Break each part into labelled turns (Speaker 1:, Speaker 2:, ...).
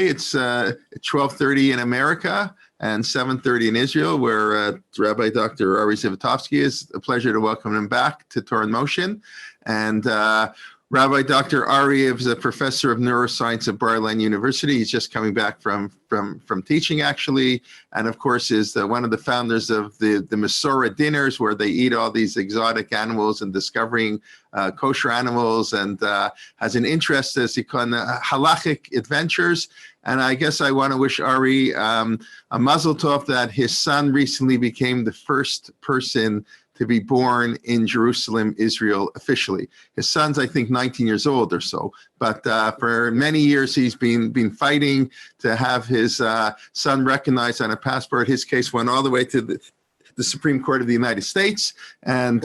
Speaker 1: Okay, it's 12:30 in America and 7:30 in Israel, where Rabbi Dr. Ari Zivotofsky is. A pleasure to welcome him back to Torah in Motion. And Rabbi Dr. Ari is a professor of neuroscience at Bar-Ilan University. He's just coming back from teaching, actually, and of course is one of the founders of the Masorah dinners, where they eat all these exotic animals and discovering kosher animals, and has an interest, as he calls halachic adventures. And I guess I want to wish Ari a mazel tov that his son recently became the first person to be born in Jerusalem, Israel, officially. His son's, I think, 19 years old or so, but for many years he's been fighting to have his son recognized on a passport. His case went all the way to the Supreme Court of the United States, and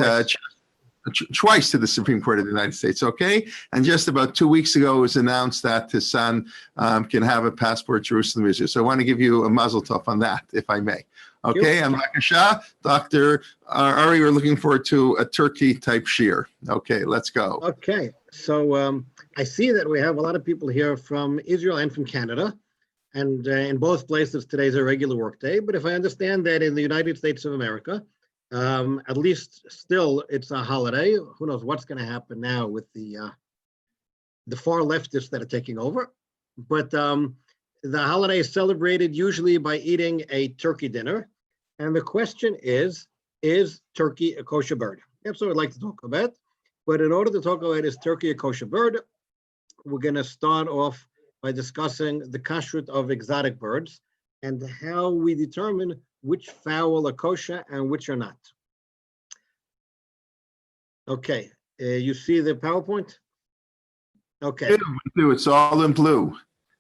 Speaker 1: twice to the Supreme Court of the United States, okay? And just about 2 weeks ago, it was announced that his son can have a passport, Jerusalem, Israel. So I want to give you a mazel tov on that, if I may. Okay, and Lakasha, Dr. Ari, we're looking forward to a turkey type shear. Okay, let's go.
Speaker 2: Okay, so I see that we have a lot of people here from Israel and from Canada, and in both places today's a regular work day. But if I understand that in the United States of America, at least still it's a holiday. Who knows what's going to happen now with the far leftists that are taking over? But the holiday is celebrated usually by eating a turkey dinner. And the question is turkey a kosher bird? That's what I'd like to talk about. But in order to talk about is turkey a kosher bird, we're going to start off by discussing the kashrut of exotic birds and how we determine which fowl are kosher and which are not. Okay, you see the PowerPoint? Okay.
Speaker 1: It's all in blue.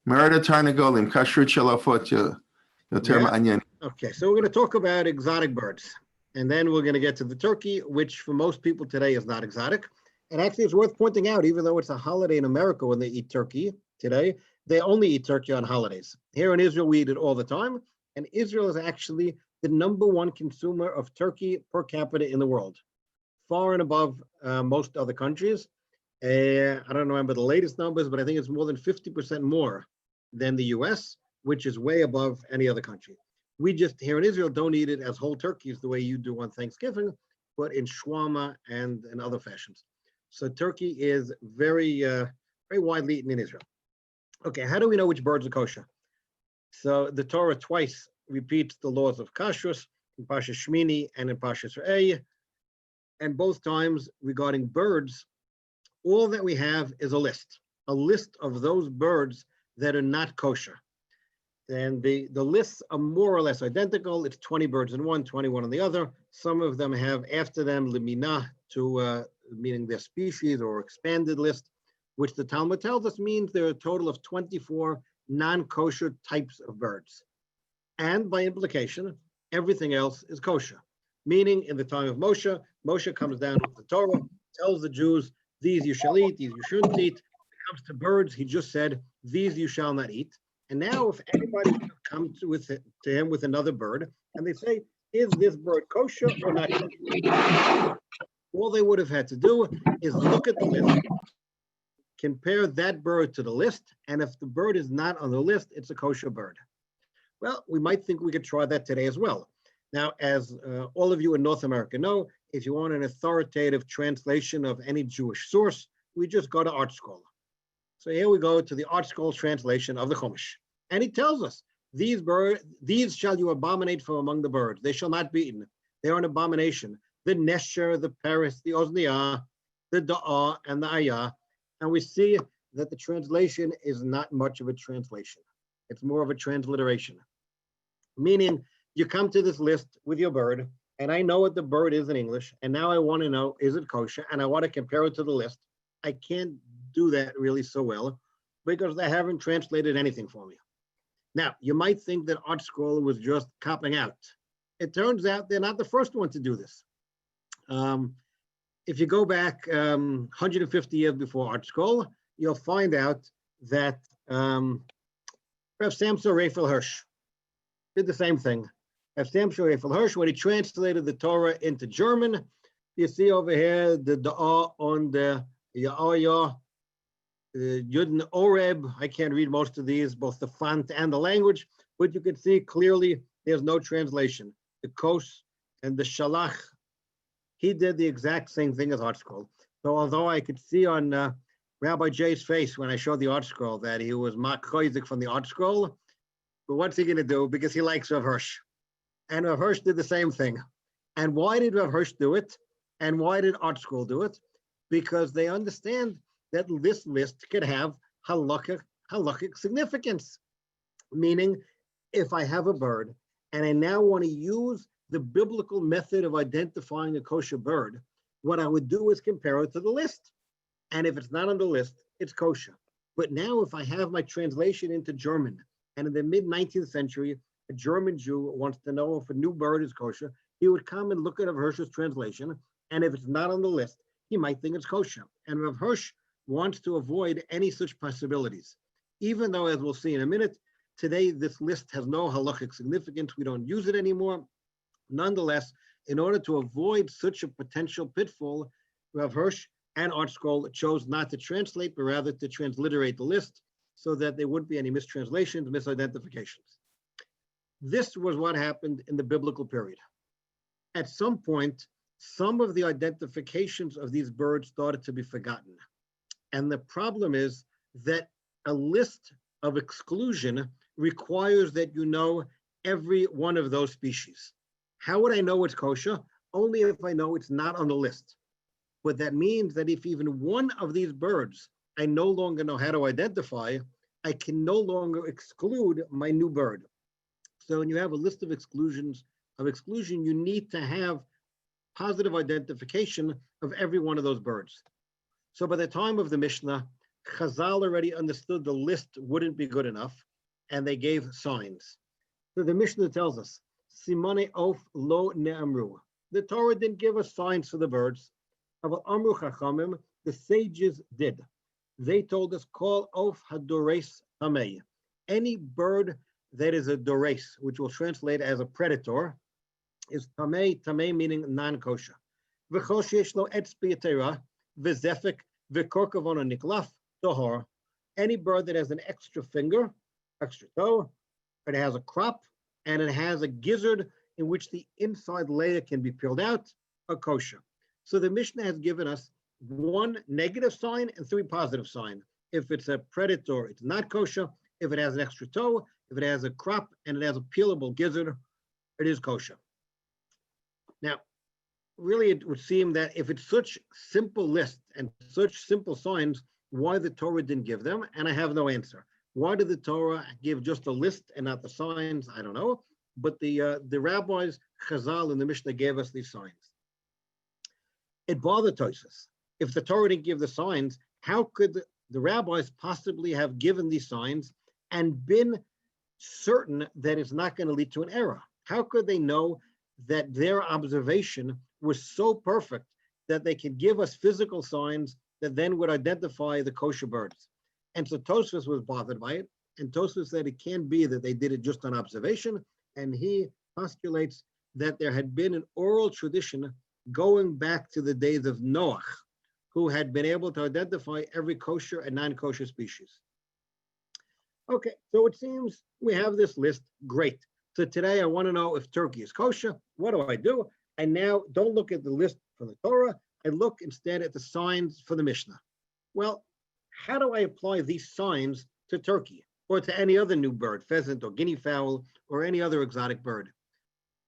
Speaker 1: Merida Tarnagolim, Kashrut Shalafot.
Speaker 2: Okay, so we're going to talk about exotic birds, and then we're going to get to the turkey, which for most people today is not exotic. And actually, it's worth pointing out, even though it's a holiday in America when they eat turkey today, they only eat turkey on holidays. Here in Israel, we eat it all the time, and Israel is actually the #1 consumer of turkey per capita in the world, far and above most other countries. I don't remember the latest numbers, but I think it's more than 50% more than the US, which is way above any other country. We just here in Israel don't eat it as whole turkeys the way you do on Thanksgiving, but in shawarma and in other fashions. So turkey is very widely eaten in Israel. Okay, how do we know which birds are kosher? So the Torah twice repeats the laws of kashrut in Parshas Shmini and in Parshas Re'eh, and both times regarding birds, all that we have is a list of those birds that are not kosher. And the lists are more or less identical. It's 20 birds in one, 21 in the other. Some of them have after them limina, meaning their species or expanded list, which the Talmud tells us means there are a total of 24 non-kosher types of birds. And by implication, everything else is kosher. Meaning in the time of Moshe, Moshe comes down with the Torah, tells the Jews, these you shall eat, these you shouldn't eat. When it comes to birds, he just said, these you shall not eat. And now if anybody would have come to him with another bird, and they say, is this bird kosher or not kosher? All they would have had to do is look at the list, compare that bird to the list, and if the bird is not on the list, it's a kosher bird. Well, we might think we could try that today as well. Now, as all of you in North America know, if you want an authoritative translation of any Jewish source, we just go to ArtScroll. So here we go to the ArtScroll translation of the Chumash. And he tells us, these shall you abominate from among the birds. They shall not be eaten. They are an abomination. The nesher, the paris, the ozniah, the da'ah, and the ayah. And we see that the translation is not much of a translation. It's more of a transliteration. Meaning, you come to this list with your bird, and I know what the bird is in English, and now I want to know, is it kosher? And I want to compare it to the list. I can't do that really so well because they haven't translated anything for me. Now, you might think that ArtScroll was just copping out. It turns out they're not the first one to do this. If you go back 150 years before ArtScroll, you'll find out that Rav Samson Raphael Hirsch did the same thing. Rav Samson Raphael Hirsch, when he translated the Torah into German, you see over here the da'ah on the ya'ayah, Yudin Oreb. I can't read most of these, both the font and the language, but you can see clearly there's no translation. The Kos and the Shalach, he did the exact same thing as Art Scroll. So although I could see on Rabbi Jay's face when I showed the Art Scroll that he was Mak Choizik from the Art Scroll, but what's he going to do? Because he likes Rav Hirsch. And Rav Hirsch did the same thing. And why did Rav Hirsch do it? And why did Art Scroll do it? Because they understand that this list could have halakhic significance. Meaning, if I have a bird and I now want to use the biblical method of identifying a kosher bird, what I would do is compare it to the list. And if it's not on the list, it's kosher. But now if I have my translation into German, and in the mid-19th century, a German Jew wants to know if a new bird is kosher, he would come and look at Rav Hirsch's translation, and if it's not on the list, he might think it's kosher. And Rav Hirsch wants to avoid any such possibilities. Even though, as we'll see in a minute, today this list has no halachic significance, we don't use it anymore. Nonetheless, in order to avoid such a potential pitfall, Rav Hirsch and Art Scroll chose not to translate, but rather to transliterate the list so that there wouldn't be any mistranslations, misidentifications. This was what happened in the biblical period. At some point, some of the identifications of these birds started to be forgotten. And the problem is that a list of exclusion requires that you know every one of those species. How would I know it's kosher? Only if I know it's not on the list. But that means that if even one of these birds I no longer know how to identify, I can no longer exclude my new bird. So when you have a list of exclusion, you need to have positive identification of every one of those birds. So by the time of the Mishnah, Chazal already understood the list wouldn't be good enough, and they gave signs. So the Mishnah tells us, Simone of lo ne'amru. The Torah didn't give us signs for the birds. Aval amru chachamim, the sages did. They told us, call of hadores tamei. Any bird that is a dores, which will translate as a predator, is tamei, tamei meaning non-kosher. V'chol sheyesh lo etz b'yatera, v'zefek, v'korkavon niklaf, tohor. Any bird that has an extra finger, extra toe, it has a crop, and it has a gizzard in which the inside layer can be peeled out, are kosher. So the Mishnah has given us one negative sign and three positive signs. If it's a predator, it's not kosher. If it has an extra toe, if it has a crop, and it has a peelable gizzard, it is kosher. Now, really, it would seem that if it's such simple list and such simple signs, why the Torah didn't give them? And I have no answer. Why did the Torah give just a list and not the signs? I don't know. But the rabbis, Chazal, and the Mishnah gave us these signs. It bothered Tosfos. If the Torah didn't give the signs, how could the rabbis possibly have given these signs and been certain that it's not going to lead to an error? How could they know that their observation was so perfect that they could give us physical signs that then would identify the kosher birds? And so Tosfos was bothered by it, and Tosfos said it can't be that they did it just on observation, and he postulates that there had been an oral tradition going back to the days of Noach, who had been able to identify every kosher and non-kosher species. Okay, so it seems we have this list. Great. So today I want to know if turkey is kosher. What do I do? I now don't look at the list for the Torah. I look instead at the signs for the Mishnah. Well, how do I apply these signs to turkey or to any other new bird, pheasant or guinea fowl or any other exotic bird?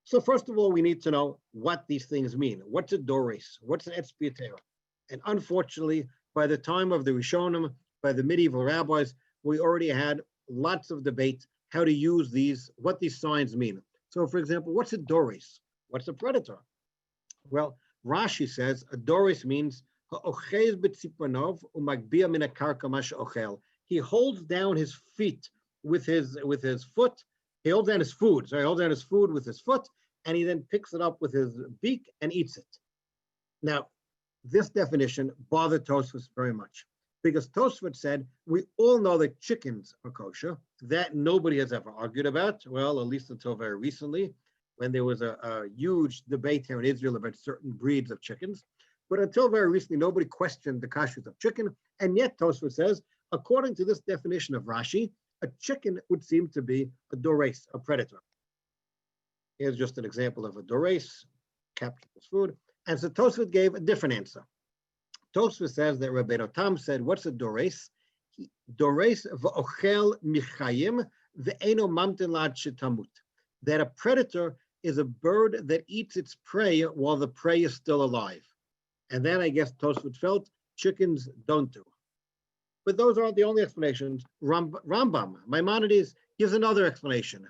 Speaker 2: So first of all, we need to know what these things mean. What's a dores? What's an etz b'yatera? And unfortunately, by the time of the Rishonim, by the medieval rabbis, we already had lots of debate how to use these, what these signs mean. So for example, what's a dores? What's a predator? Well, Rashi says a dores means he holds down his feet with his foot. He holds down his food. So he holds down his food with his foot, and he then picks it up with his beak and eats it. Now, this definition bothered Tosfos very much, because Tosfos said, we all know that chickens are kosher. That nobody has ever argued about, well, at least until very recently, when there was a huge debate here in Israel about certain breeds of chickens. But until very recently, nobody questioned the kashrut of chicken. And yet Tosfos says, According to this definition of Rashi, a chicken would seem to be a dores, a predator. Here's just an example of a dores, captured as food. And so Tosfot gave a different answer. Tosfot says that Rabbi Tam said, what's a dores? Dores v'ochel michayim ve'eno mamtin lad shetamut. That a predator is a bird that eats its prey while the prey is still alive. And then I guess Tosfot felt chickens don't do. But those aren't the only explanations. Rambam, Maimonides, gives another explanation.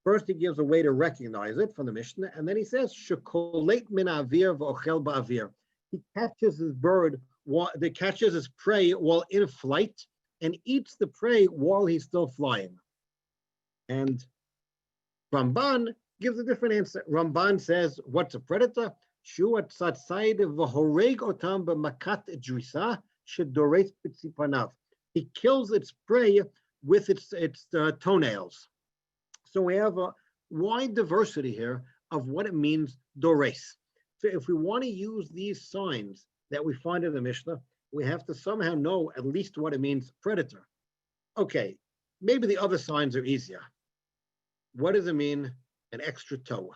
Speaker 2: First, he gives a way to recognize it from the Mishnah, and then he says, "Shekolet min avir v'ochel ba'avir." He catches his bird, catches his prey while in flight, and eats the prey while he's still flying. And Ramban gives a different answer. Ramban says, "What's a predator? Shua tzatzayid v'horeg otam b'makat drisa shedores b'tzipanav." He kills its prey with its toenails. So we have a wide diversity here of what it means, dores. So if we want to use these signs that we find in the Mishnah, we have to somehow know at least what it means, predator. Okay, maybe the other signs are easier. What does it mean, an extra toe?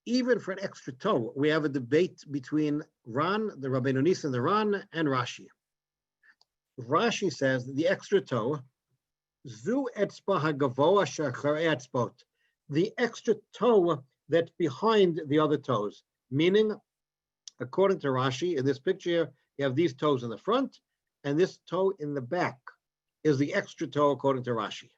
Speaker 2: Even for an extra toe, we have a debate between Ran, the Rabbeinu Nisan, the Ran, and Rashi. Rashi says the extra toe, Zu etzba hagavoa shachar etzbot, the extra toe that's behind the other toes. Meaning, according to Rashi, in this picture, you have these toes in the front, and this toe in the back is the extra toe, according to Rashi.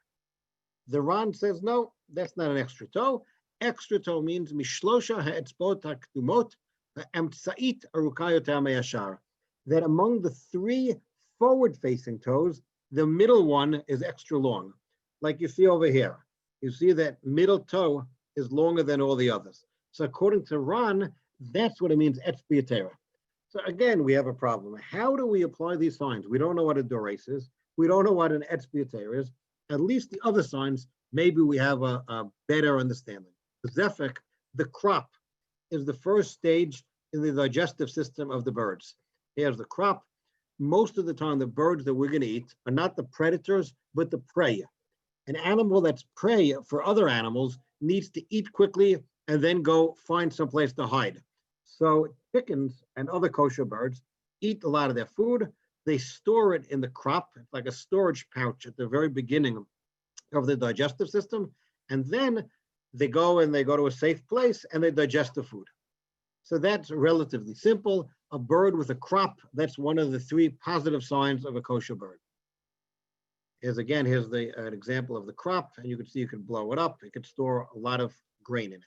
Speaker 2: The Ran says, no, that's not an extra toe. Extra toe means mishlosha ha'etzbot ha'kdumot ha'emtsa'it arukayot ha'mayashar. That among the three forward-facing toes, the middle one is extra long. Like you see over here. You see that middle toe is longer than all the others. So according to Ran, that's what it means, etzbiatera. So again, we have a problem. How do we apply these signs? We don't know what a dores is. We don't know what an etzbiatera is. At least the other signs, maybe we have a better understanding. The zefek, the crop, is the first stage in the digestive system of the birds. Here's the crop. Most of the time, the birds that we're going to eat are not the predators, but the prey. An animal that's prey for other animals needs to eat quickly and then go find someplace to hide. So chickens and other kosher birds eat a lot of their food. They store it in the crop, it's like a storage pouch at the very beginning of the digestive system. And then they go to a safe place and they digest the food. So that's relatively simple. A bird with a crop, that's one of the three positive signs of a kosher bird. Here's an example of the crop, and you can see you can blow it up. It can store a lot of grain in it.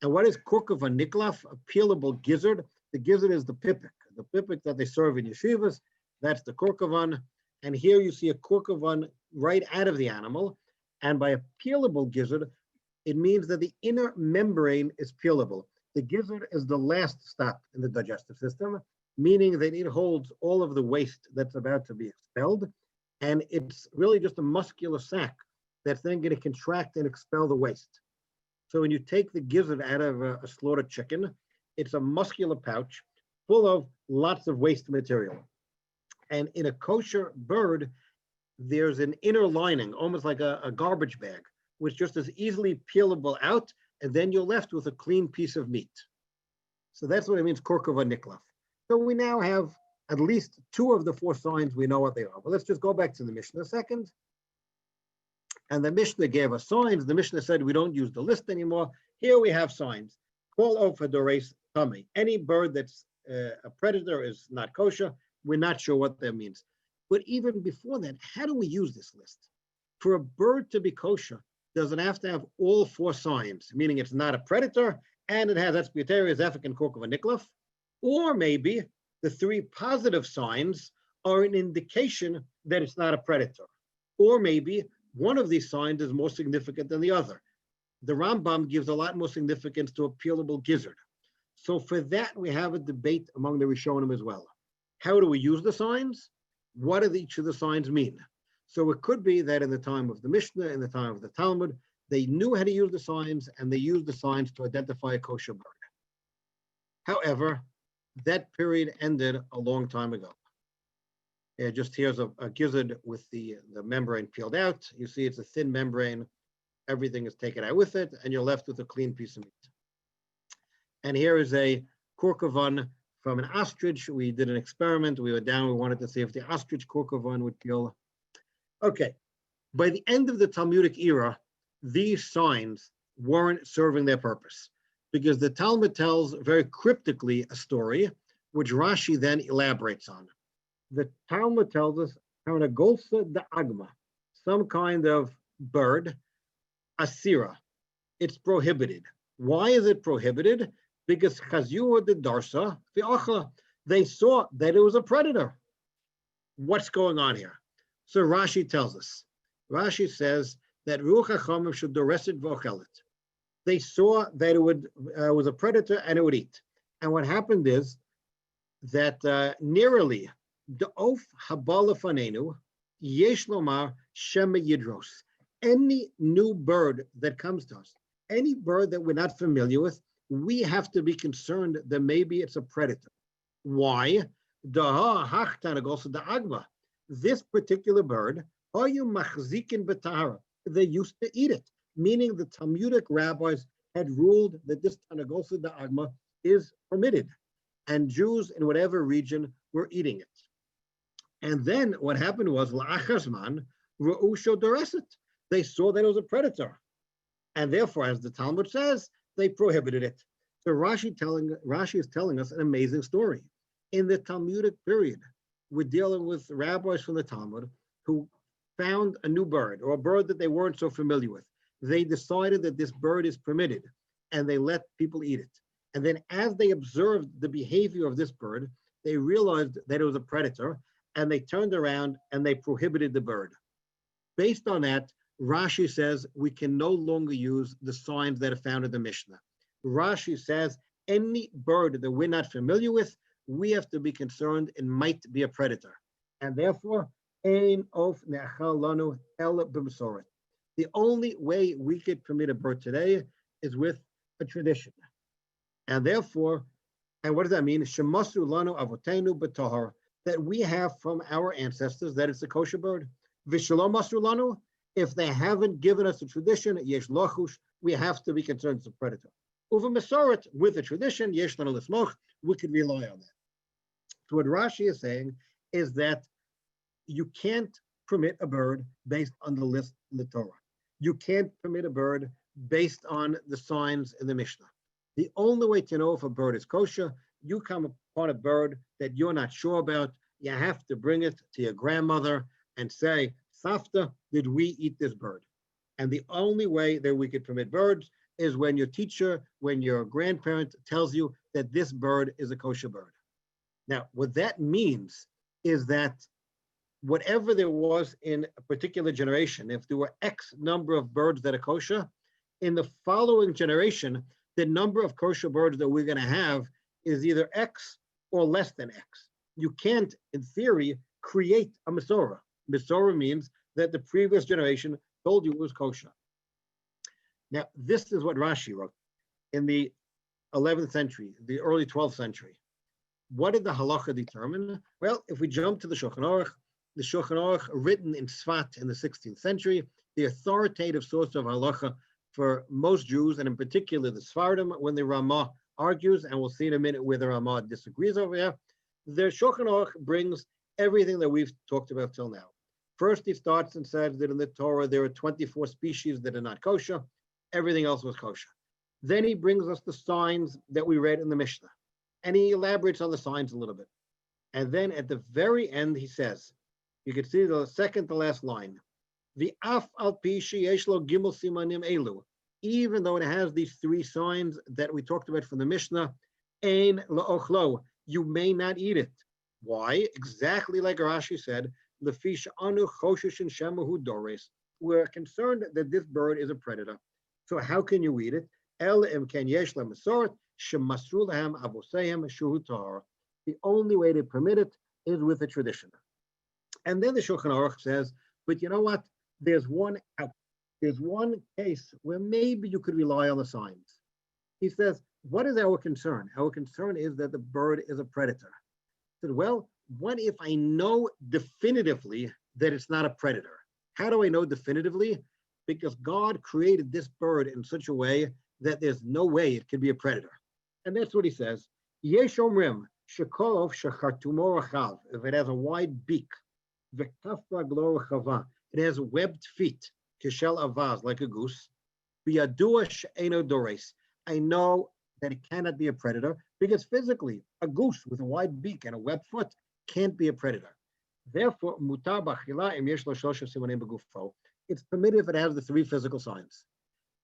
Speaker 2: And what is kurkova niklaf, a peelable gizzard? The gizzard is the pipik that they serve in yeshivas. That's the kurkovan. And here you see a kurkovan right out of the animal. And by a peelable gizzard, it means that the inner membrane is peelable. The gizzard is the last stop in the digestive system, meaning that it holds all of the waste that's about to be expelled. And it's really just a muscular sac that's then going to contract and expel the waste. So when you take the gizzard out of a slaughtered chicken, it's a muscular pouch full of lots of waste material. And in a kosher bird, there's an inner lining, almost like a garbage bag, which just is easily peelable out, and then you're left with a clean piece of meat. So that's what it means, kurkova niklaf. So we now have at least two of the four signs, we know what they are. But let's just go back to the Mishnah a second. And the Mishnah gave us signs. The Mishnah said we don't use the list anymore. Here we have signs. Kol ofa dores tami. Any bird that's a predator is not kosher. We're not sure what that means. But even before that, how do we use this list? For a bird to be kosher, does it have to have all four signs, meaning it's not a predator and it has etzbiatera, zefek, and kurkova niklaf? Or maybe the three positive signs are an indication that it's not a predator. Or maybe one of these signs is more significant than the other. The Rambam gives a lot more significance to a peelable gizzard. So for that, we have a debate among the Rishonim as well. How do we use the signs? What do each of the signs mean? So it could be that in the time of the Mishnah, in the time of the Talmud, they knew how to use the signs, and they used the signs to identify a kosher bird. However, that period ended a long time ago. just here's a gizzard with the membrane peeled out. You see it's a thin membrane. Everything is taken out with it, and you're left with a clean piece of meat. And here is a korkovan from an ostrich. We did an experiment. We wanted to see if the ostrich korkovan would kill. Okay, by the end of the Talmudic era, these signs weren't serving their purpose, because the Talmud tells very cryptically a story, which Rashi then elaborates on. The Talmud tells us, Golsa da Agma, some kind of bird, Asira. It's prohibited. Why is it prohibited? Because Chazua de Darsa, they saw that it was a predator. What's going on here? So Rashi tells us. Rashi says that Ruach HaChamim should doreset v'ochelet. They saw that it was a predator and it would eat. And what happened is that nearly the of habala fanenu yesh lomar shema yidros. Any new bird that comes to us, any bird that we're not familiar with, we have to be concerned that maybe it's a predator. Why? This particular bird, they used to eat it, meaning the Talmudic rabbis had ruled that this Tanagosa da Agma is permitted, and Jews in whatever region were eating it. And then what happened was, La'achazman, Ru'usho Doreset. They saw that it was a predator. And therefore, as the Talmud says, they prohibited it. So Rashi is telling us an amazing story. In the Talmudic period, we're dealing with rabbis from the Talmud who found a new bird, or a bird that they weren't so familiar with. They decided that this bird is permitted, and they let people eat it. And then as they observed the behavior of this bird, they realized that it was a predator, and they turned around and they prohibited the bird. Based on that, Rashi says we can no longer use the signs that are found in the Mishnah. Rashi says any bird that we're not familiar with, we have to be concerned it might be a predator. And therefore, ein of ne'achal lanu el b'mesoret. The only way we could permit a bird today is with a tradition. And therefore, and what does that mean? Shemasu lanu avotenu b'tahar, that we have from our ancestors that it's a kosher bird. V'shalom masu lanu, if they haven't given us a tradition, yesh lochush, we have to be concerned it's a predator. Uva mesoret, with a tradition, yesh lanu l'smoch, we could rely on that. So what Rashi is saying is that you can't permit a bird based on the list in the Torah. You can't permit a bird based on the signs in the Mishnah. The only way to know if a bird is kosher, you come upon a bird that you're not sure about, you have to bring it to your grandmother and say, Safta, did we eat this bird? And the only way that we could permit birds is when your teacher, when your grandparent tells you that this bird is a kosher bird. Now, what that means is that whatever there was in a particular generation, if there were X number of birds that are kosher, in the following generation, the number of kosher birds that we're going to have is either X or less than X. You can't, in theory, create a Masorah. Masorah means that the previous generation told you it was kosher. Now, this is what Rashi wrote in the 11th century, the early 12th century. What did the halacha determine? Well, if we jump to the Shulchan Aruch, written in Sfat in the 16th century, the authoritative source of halacha for most Jews, and in particular the Sfardim, when the Ramah argues, and we'll see in a minute where the Ramah disagrees over here, the Shulchan Aruch brings everything that we've talked about till now. First, he starts and says that in the Torah there are 24 species that are not kosher. Everything else was kosher. Then he brings us the signs that we read in the Mishnah, and he elaborates on the signs a little bit. And then at the very end, he says, you can see the second to last line, the af al pi sheyesh lo gimel simanim elu, even though it has these three signs that we talked about from the Mishnah, ein la'ochlo, you may not eat it. Why? Exactly like Rashi said, lefish anu choshesh and shemahu dores. We're concerned that this bird is a predator. So how can you eat it? El im ken yesh la masoret shemasru lahem avoseim shuhu tahara. The only way to permit it is with a tradition. And then the Shulchan Aruch says, but you know what? There's one out. There's one case where maybe you could rely on the signs. He says, what is our concern? Our concern is that the bird is a predator. I said, well, what if I know definitively that it's not a predator? How do I know definitively? Because God created this bird in such a way that there's no way it could be a predator. And that's what he says. Yesh omrim shekolov shechartumo rachav. If it has a wide beak, v'kaf raglo rachava. It has webbed feet, kishel avaz, like a goose. B'yadua she'eno dores. I know that it cannot be a predator because physically, a goose with a wide beak and a webbed foot can't be a predator. Therefore, mutar b'achila im yesh lo shosha simanim b'gufo. It's permitted if it has the 3 physical signs.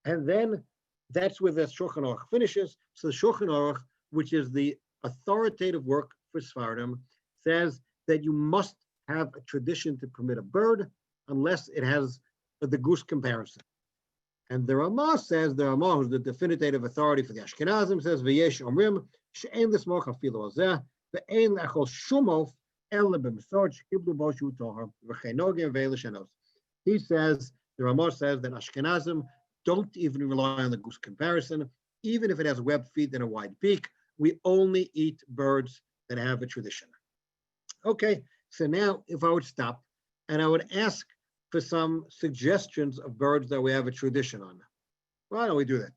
Speaker 2: And then that's where the Shulchan Aruch finishes. So the Shulchan Aruch, which is the authoritative work for Sfaradim, says that you must have a tradition to permit a bird unless it has the goose comparison. And the Ramah says, the Ramah, who's the definitive authority for the Ashkenazim, says, V'yesh omrim, she'en l'smoch afilu azeh, ve'en l'achol shumof, el b'mesod sh'kiblu bo shu tohar, v'chenogim ve'elishanos. He says, the Ramah says that Ashkenazim don't even rely on the goose comparison. Even if it has webbed feet and a wide beak, we only eat birds that have a tradition. Okay, so now if I would stop and I would ask for some suggestions of birds that we have a tradition on. Why don't we do that?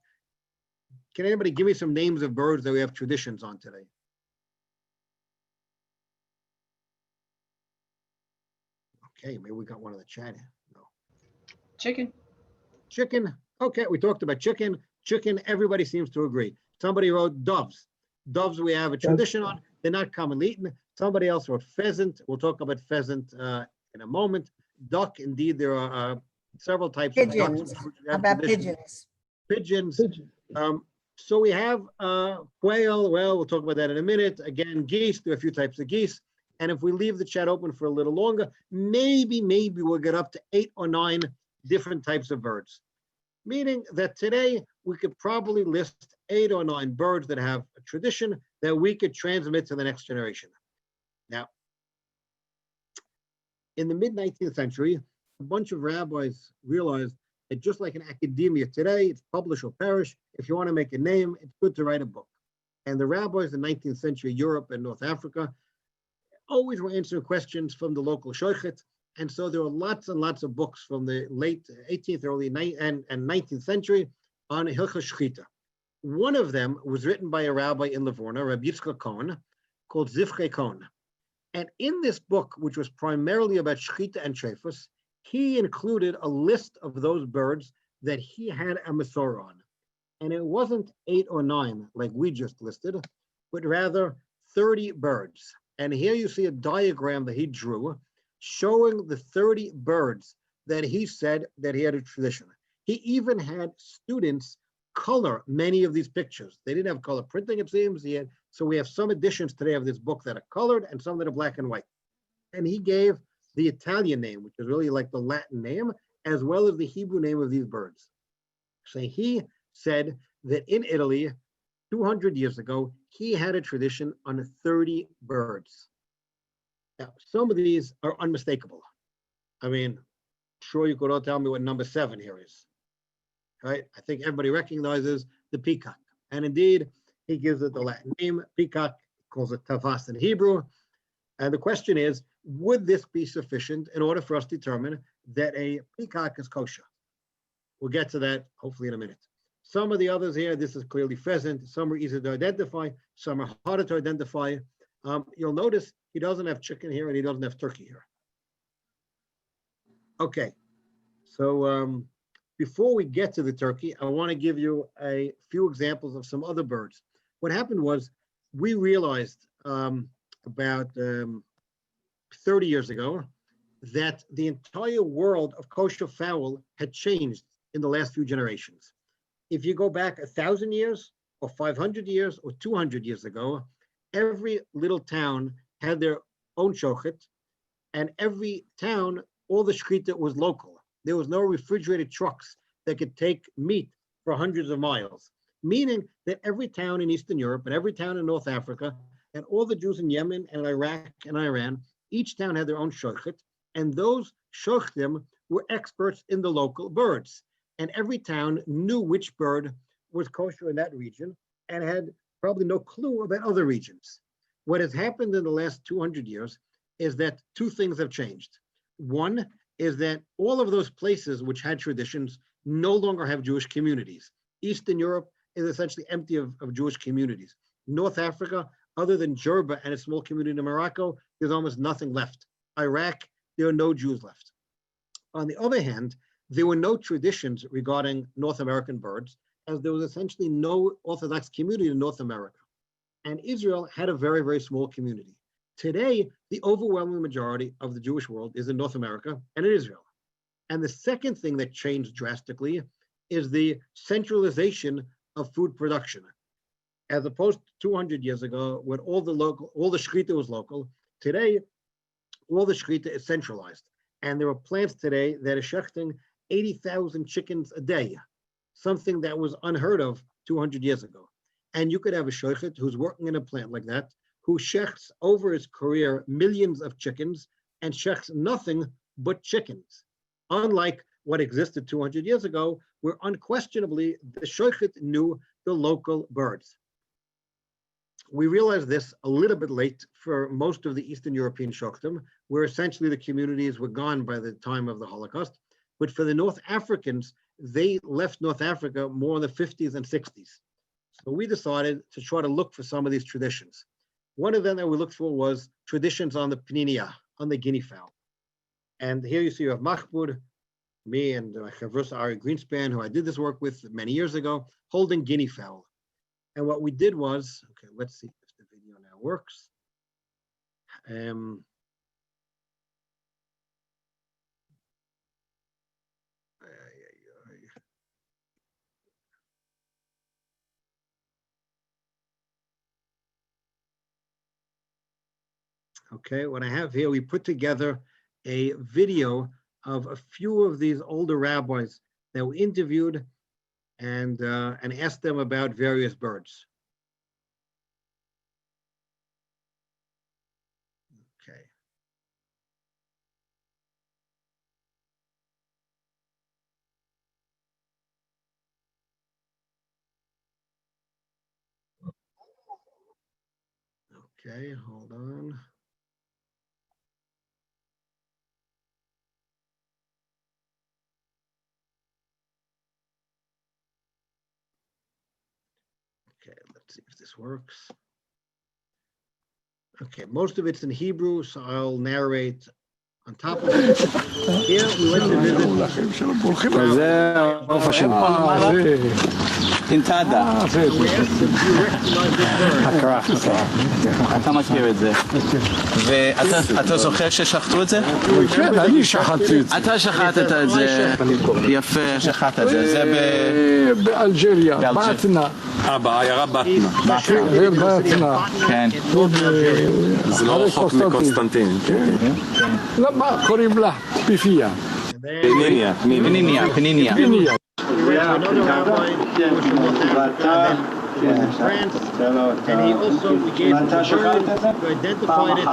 Speaker 2: Can anybody give me some names of birds that we have traditions on today? Okay, maybe we got one in the chat here. No.
Speaker 3: Chicken.
Speaker 2: Chicken. Okay, we talked about chicken. Chicken, everybody seems to agree. Somebody wrote doves. Doves we have a tradition on. They're not commonly eaten. Somebody else wrote pheasant. We'll talk about pheasant in a moment. Duck, indeed, there are several types of ducks.
Speaker 4: How about pigeons?
Speaker 2: Pigeons. So we have quail. Well, we'll talk about that in a minute. Again, geese. There are a few types of geese. And if we leave the chat open for a little longer, maybe we'll get up to 8 or 9 different types of birds. Meaning that today we could probably list 8 or 9 birds that have a tradition that we could transmit to the next generation. Now, in the mid-19th century, a bunch of rabbis realized that just like in academia today, it's publish or perish. If you want to make a name, it's good to write a book. And the rabbis in 19th century Europe and North Africa always were answering questions from the local shoichet. And so there were lots and lots of books from the late 18th, early 19th century on Hilchos Shechita. One of them was written by a rabbi in Livorno, Rabbi Yitzchak Cohen, called Zivotofsky Cohen. And in this book, which was primarily about Shechita and Treifus, he included a list of those birds that he had a Masorah on. And it wasn't 8 or 9 like we just listed, but rather 30 birds. And here you see a diagram that he drew showing the 30 birds that he said that he had a tradition. He even had students color many of these pictures. They didn't have color printing, it seems. So we have some editions today of this book that are colored and some that are black and white. And he gave the Italian name, which is really like the Latin name, as well as the Hebrew name of these birds. So he said that in Italy, 200 years ago, he had a tradition on 30 birds. Now, some of these are unmistakable. I mean, sure you could all tell me what number 7 here is, right? I think everybody recognizes the peacock. And indeed, he gives it the Latin name, peacock, calls it tavas in Hebrew. And the question is, would this be sufficient in order for us to determine that a peacock is kosher? We'll get to that hopefully in a minute. Some of the others here, this is clearly pheasant. Some are easy to identify. Some are harder to identify. You'll notice he doesn't have chicken here and he doesn't have turkey here. Okay, so before we get to the turkey, I want to give you a few examples of some other birds. What happened was we realized about 30 years ago that the entire world of kosher fowl had changed in the last few generations. If you go back 1,000 years or 500 years or 200 years ago, every little town had their own shochet, and every town, all the shechita was local. There was no refrigerated trucks that could take meat for hundreds of miles, meaning that every town in Eastern Europe and every town in North Africa and all the Jews in Yemen and Iraq and Iran, each town had their own shochet, and those shochtim were experts in the local birds. And every town knew which bird was kosher in that region and had probably no clue about other regions. What has happened in the last 200 years is that two things have changed. One is that all of those places which had traditions no longer have Jewish communities. Eastern Europe is essentially empty of Jewish communities. North Africa, other than Jerba and a small community in Morocco, there's almost nothing left. Iraq, there are no Jews left. On the other hand, there were no traditions regarding North American birds, as there was essentially no Orthodox community in North America. And Israel had a very, very small community. Today, the overwhelming majority of the Jewish world is in North America and in Israel. And the second thing that changed drastically is the centralization of food production. As opposed to 200 years ago, when all the Shechita was local, today, all the Shechita is centralized. And there are plants today that are shechting 80,000 chickens a day, something that was unheard of 200 years ago. And you could have a shochet who's working in a plant like that, who shechts over his career millions of chickens and shechts nothing but chickens. Unlike what existed 200 years ago, where unquestionably the shochet knew the local birds. We realized this a little bit late for most of the Eastern European shochtim, where essentially the communities were gone by the time of the Holocaust. But for the North Africans, they left North Africa more in the 50s and 60s. So we decided to try to look for some of these traditions. One of them that we looked for was traditions on the pninia, on the guinea fowl. And here you see you have Mahmoud, me and Chavrus Ari Greenspan, who I did this work with many years ago, holding guinea fowl. And what we did was, okay, let's see if the video now works. Okay, what I have here, we put together a video of a few of these older rabbis that we interviewed and asked them about various birds. Okay. Okay, hold on. Okay, let's see if this works. Okay, most of it's in Hebrew, so I'll narrate on top of it. Here we went to visit.
Speaker 3: אינתדה.
Speaker 2: We asked them, do you recognize this bird?
Speaker 3: אתה מכיר את זה. ואתה זוכר ששחטו את זה?
Speaker 4: כן, אני שחטתי את זה.
Speaker 3: אתה שחטת את זה. יפה, שחטת את זה. זה
Speaker 4: באלג'ריה, באתנה.
Speaker 5: בעיירה באטנה.
Speaker 4: באתנה.
Speaker 3: כן.
Speaker 5: זה לא רחוק מקונסטנטין.
Speaker 4: למה קוראים לה? פיפיה.
Speaker 5: פניניה.
Speaker 3: פניניה.
Speaker 2: We went to another rabbi who was from North Africa, and then he was in France, and he also gave the bird, he identified it,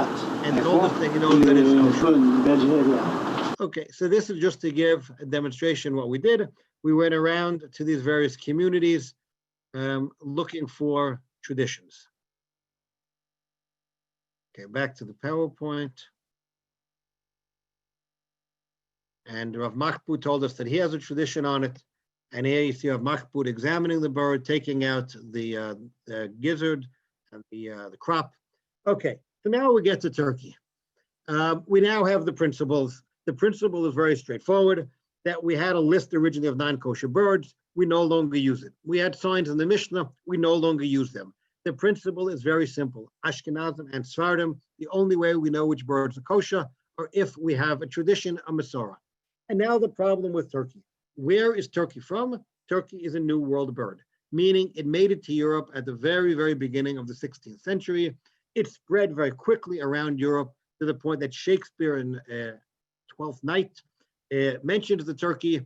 Speaker 2: and told us that he knows that it's kosher. Okay, so this is just to give a demonstration what we did. We went around to these various communities looking for traditions. Okay, back to the PowerPoint. And Rav Mahmoud told us that he has a tradition on it. And here you see Rav Mahmoud examining the bird, taking out the gizzard and the crop. Okay, so now we get to turkey. We now have the principles. The principle is very straightforward, that we had a list originally of non-kosher birds. We no longer use it. We had signs in the Mishnah. We no longer use them. The principle is very simple. Ashkenazim and Sfardim, the only way we know which birds are kosher are if we have a tradition, a Masorah. And now the problem with turkey. Where is turkey from? Turkey is a New World bird, meaning it made it to Europe at the very, very beginning of the 16th century. It spread very quickly around Europe to the point that Shakespeare in Twelfth Night mentions the turkey,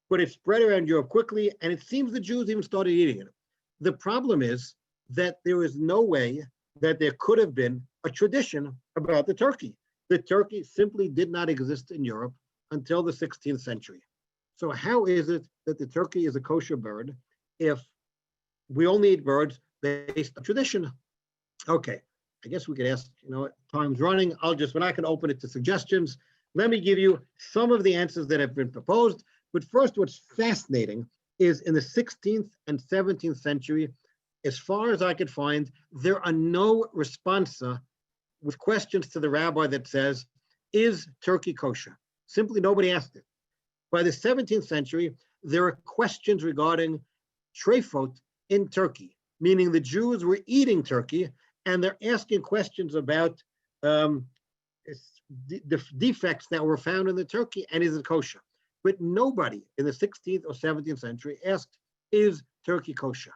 Speaker 2: but it spread around Europe quickly, and it seems the Jews even started eating it. The problem is that there is no way that there could have been a tradition about the turkey. The turkey simply did not exist in Europe until the 16th century. So how is it that the turkey is a kosher bird if we only eat birds based on tradition? Okay, I guess we could ask, time's running. We're not going to open it to suggestions. Let me give you some of the answers that have been proposed. But first, what's fascinating is in the 16th and 17th century, as far as I could find, there are no responsa with questions to the rabbi that says, is Turkey kosher? Simply nobody asked it. By the 17th century, there are questions regarding treifot in Turkey, meaning the Jews were eating turkey, and they're asking questions about the defects that were found in the turkey, and is it kosher? But nobody in the 16th or 17th century asked, is turkey kosher?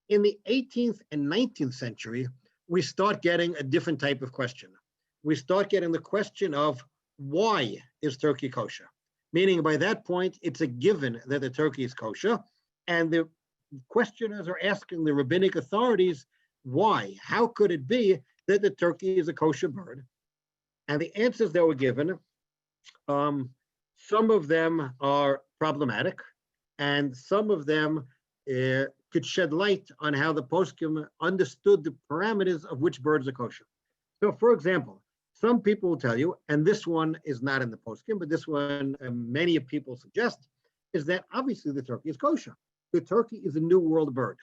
Speaker 2: In the 18th and 19th century, we start getting a different type of question. We start getting the question of, why is turkey kosher? Meaning by that point, it's a given that the turkey is kosher, and the questioners are asking the rabbinic authorities, why? How could it be that the turkey is a kosher bird? And the answers that were given, some of them are problematic, and some of them could shed light on how the poskim understood the parameters of which birds are kosher. So, for example, some people will tell you, and this one is not in the poskim, but this one many people suggest, is that obviously the turkey is kosher. The turkey is a New World bird.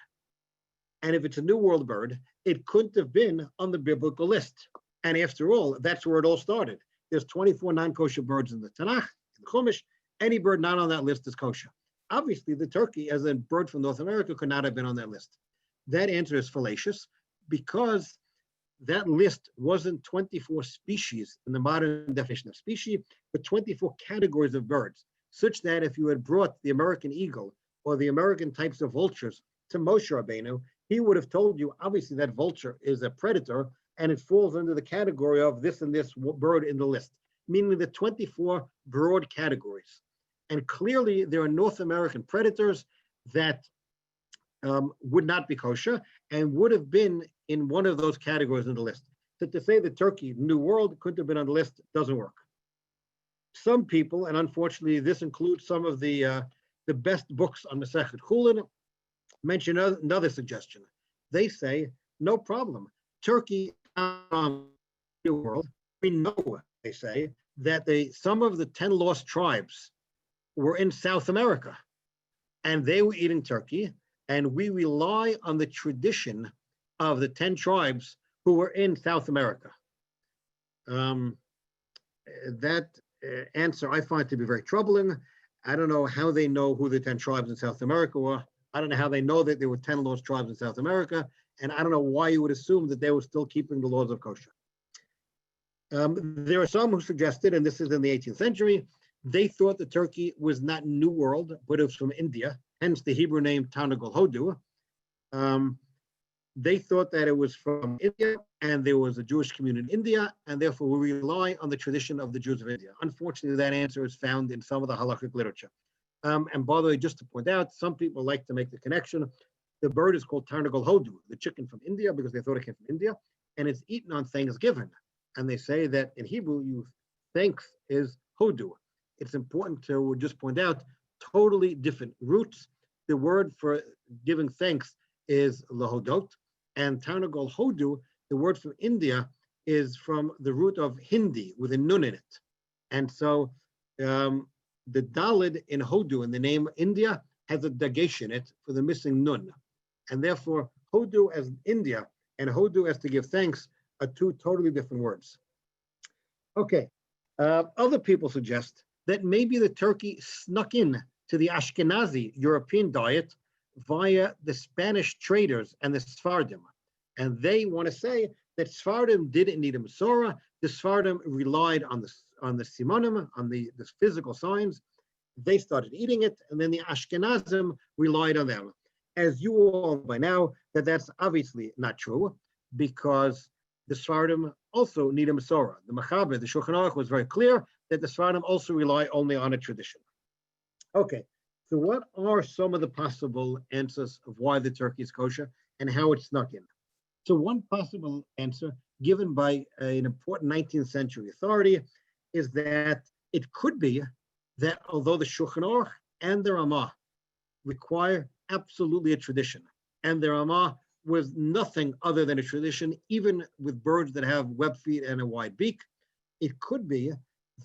Speaker 2: And if it's a New World bird, it couldn't have been on the biblical list. And after all, that's where it all started. There's 24 non-kosher birds in the Tanakh, in the Chumash. Any bird not on that list is kosher. Obviously, the turkey, as a bird from North America, could not have been on that list. That answer is fallacious because that list wasn't 24 species in the modern definition of species, but 24 categories of birds, such that if you had brought the American eagle or the American types of vultures to Moshe Rabbeinu, he would have told you, obviously, that vulture is a predator and it falls under the category of this and this bird in the list, meaning the 24 broad categories. And clearly, there are North American predators that would not be kosher and would have been in one of those categories in the list. So to say that Turkey, New World, couldn't have been on the list doesn't work. Some people, and unfortunately this includes some of the best books on Masechet Chulin, mention another suggestion. They say, no problem. Turkey, New World, we know, they say, that some of the 10 lost tribes were in South America, and they were eating turkey, and we rely on the tradition of the 10 tribes who were in South America. That answer I find to be very troubling. I don't know how they know who the 10 tribes in South America were. I don't know how they know that there were 10 lost tribes in South America, and I don't know why you would assume that they were still keeping the laws of kosher. There are some who suggested, and this is in the 18th century, they thought the turkey was not New World, but it was from India, hence the Hebrew name Tarnagol Hodu. They thought that it was from India, and there was a Jewish community in India, and therefore we rely on the tradition of the Jews of India. Unfortunately, that answer is found in some of the halakhic literature. And by the way, just to point out, some people like to make the connection. The bird is called Tarnagol Hodu, the chicken from India, because they thought it came from India, and it's eaten on Thanksgiving. And they say that in Hebrew, thanks is Hodu. It's important to just point out totally different roots. The word for giving thanks is lahodot, and Tarnagol Hodu, the word from India, is from the root of Hindi with a nun in it. And so the Dalid in Hodu, in the name India, has a dagesh in it for the missing nun. And therefore, Hodu as India and Hodu as to give thanks are two totally different words. Okay, other people suggest that maybe the turkey snuck in to the Ashkenazi European diet via the Spanish traders and the Sephardim. And they want to say that Sephardim didn't need a Masorah. The Sephardim relied on the simonim, on the physical signs. They started eating it, and then the Ashkenazim relied on them. As you all by now, that's obviously not true, because the Sephardim also need a Masorah. The Mechaber, the Shulchan Aruch, was very clear that the Sephardim also rely only on a tradition. Okay, so what are some of the possible answers of why the turkey is kosher and how it snuck in? So one possible answer given by an important 19th century authority is that it could be that although the Shulchan Aruch and the Ramah require absolutely a tradition, and the Ramah was nothing other than a tradition, even with birds that have web feet and a wide beak. It could be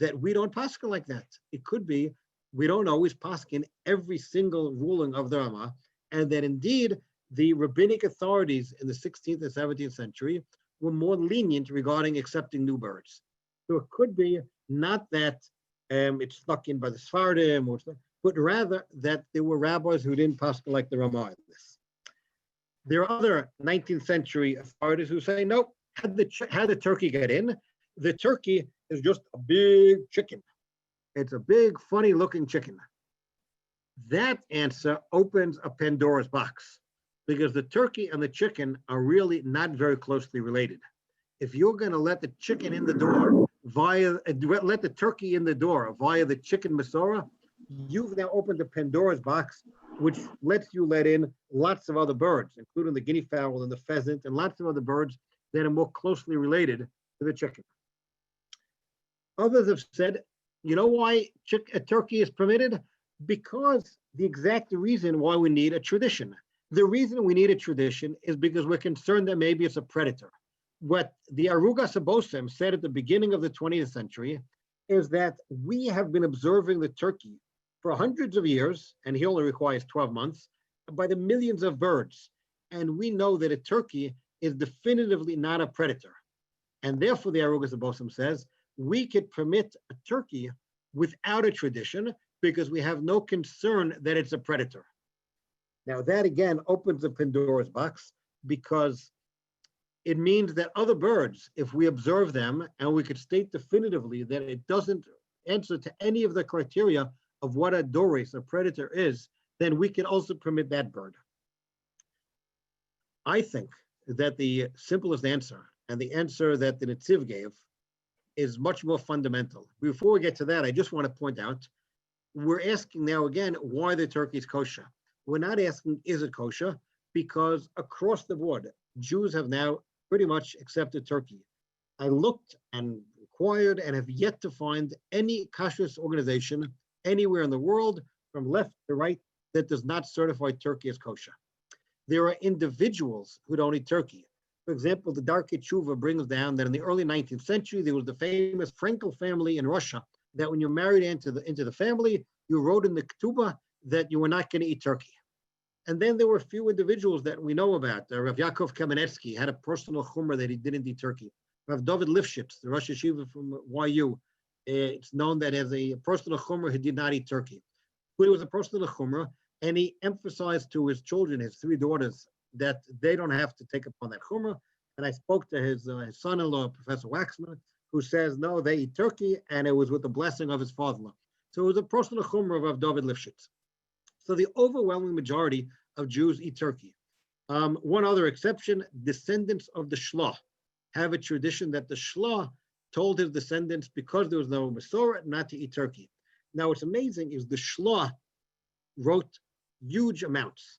Speaker 2: that we don't paskin like that. It could be we don't always paskin every single ruling of the Ramah, and that indeed the rabbinic authorities in the 16th and 17th century were more lenient regarding accepting new birds. So it could be not that it's stuck in by the Sephardim, but rather that there were rabbis who didn't paskin like the Ramah in this. There are other 19th century authorities who say, nope, how did the turkey get in? The turkey is just a big chicken. It's a big, funny looking chicken. That answer opens a Pandora's box, because the turkey and the chicken are really not very closely related. If you're going to let the chicken in the door let the turkey in the door via the chicken Masorah, you've now opened the Pandora's box, which lets you let in lots of other birds, including the guinea fowl and the pheasant and lots of other birds that are more closely related to the chicken. Others have said, you know why a turkey is permitted? Because the exact reason why we need a tradition. The reason we need a tradition is because we're concerned that maybe it's a predator. What the Arugas Abosim said at the beginning of the 20th century is that we have been observing the turkey for hundreds of years, and he only requires 12 months, by the millions of birds. And we know that a turkey is definitively not a predator. And therefore, the Arugas Abosim says, we could permit a turkey without a tradition because we have no concern that it's a predator. Now, that again opens the Pandora's box, because it means that other birds, if we observe them and we could state definitively that it doesn't answer to any of the criteria of what a doris, a predator, is, then we can also permit that bird. I think that the simplest answer, and the answer that the Netziv gave, is much more fundamental. Before we get to that, I just want to point out, we're asking now again why the turkey is kosher. We're not asking is it kosher, because across the board, Jews have now pretty much accepted turkey. I looked and inquired and have yet to find any kashrut organization anywhere in the world, from left to right, that does not certify turkey as kosher. There are individuals who don't eat turkey. For example, the Darkei Tshuva brings down that in the early 19th century, there was the famous Frankel family in Russia, that when you married into the family, you wrote in the ketubah that you were not going to eat turkey. And then there were a few individuals that we know about. Rav Yaakov Kamenetsky had a personal chumrah that he didn't eat turkey. Rav David Lifshitz, the Rosh Yeshiva from YU, it's known that as a personal chumrah, he did not eat turkey. But it was a personal chumrah, and he emphasized to his children, his three daughters, that they don't have to take upon that chumrah. And I spoke to his son-in-law, Professor Waxman, who says, no, they eat turkey, and it was with the blessing of his father-in-law. So it was a personal chumrah of Rav David Lifshitz. So the overwhelming majority of Jews eat turkey. One other exception, descendants of the Shlah have a tradition that the Shlah told his descendants, because there was no Masorah, not to eat turkey. Now, what's amazing is the Shlah wrote huge amounts,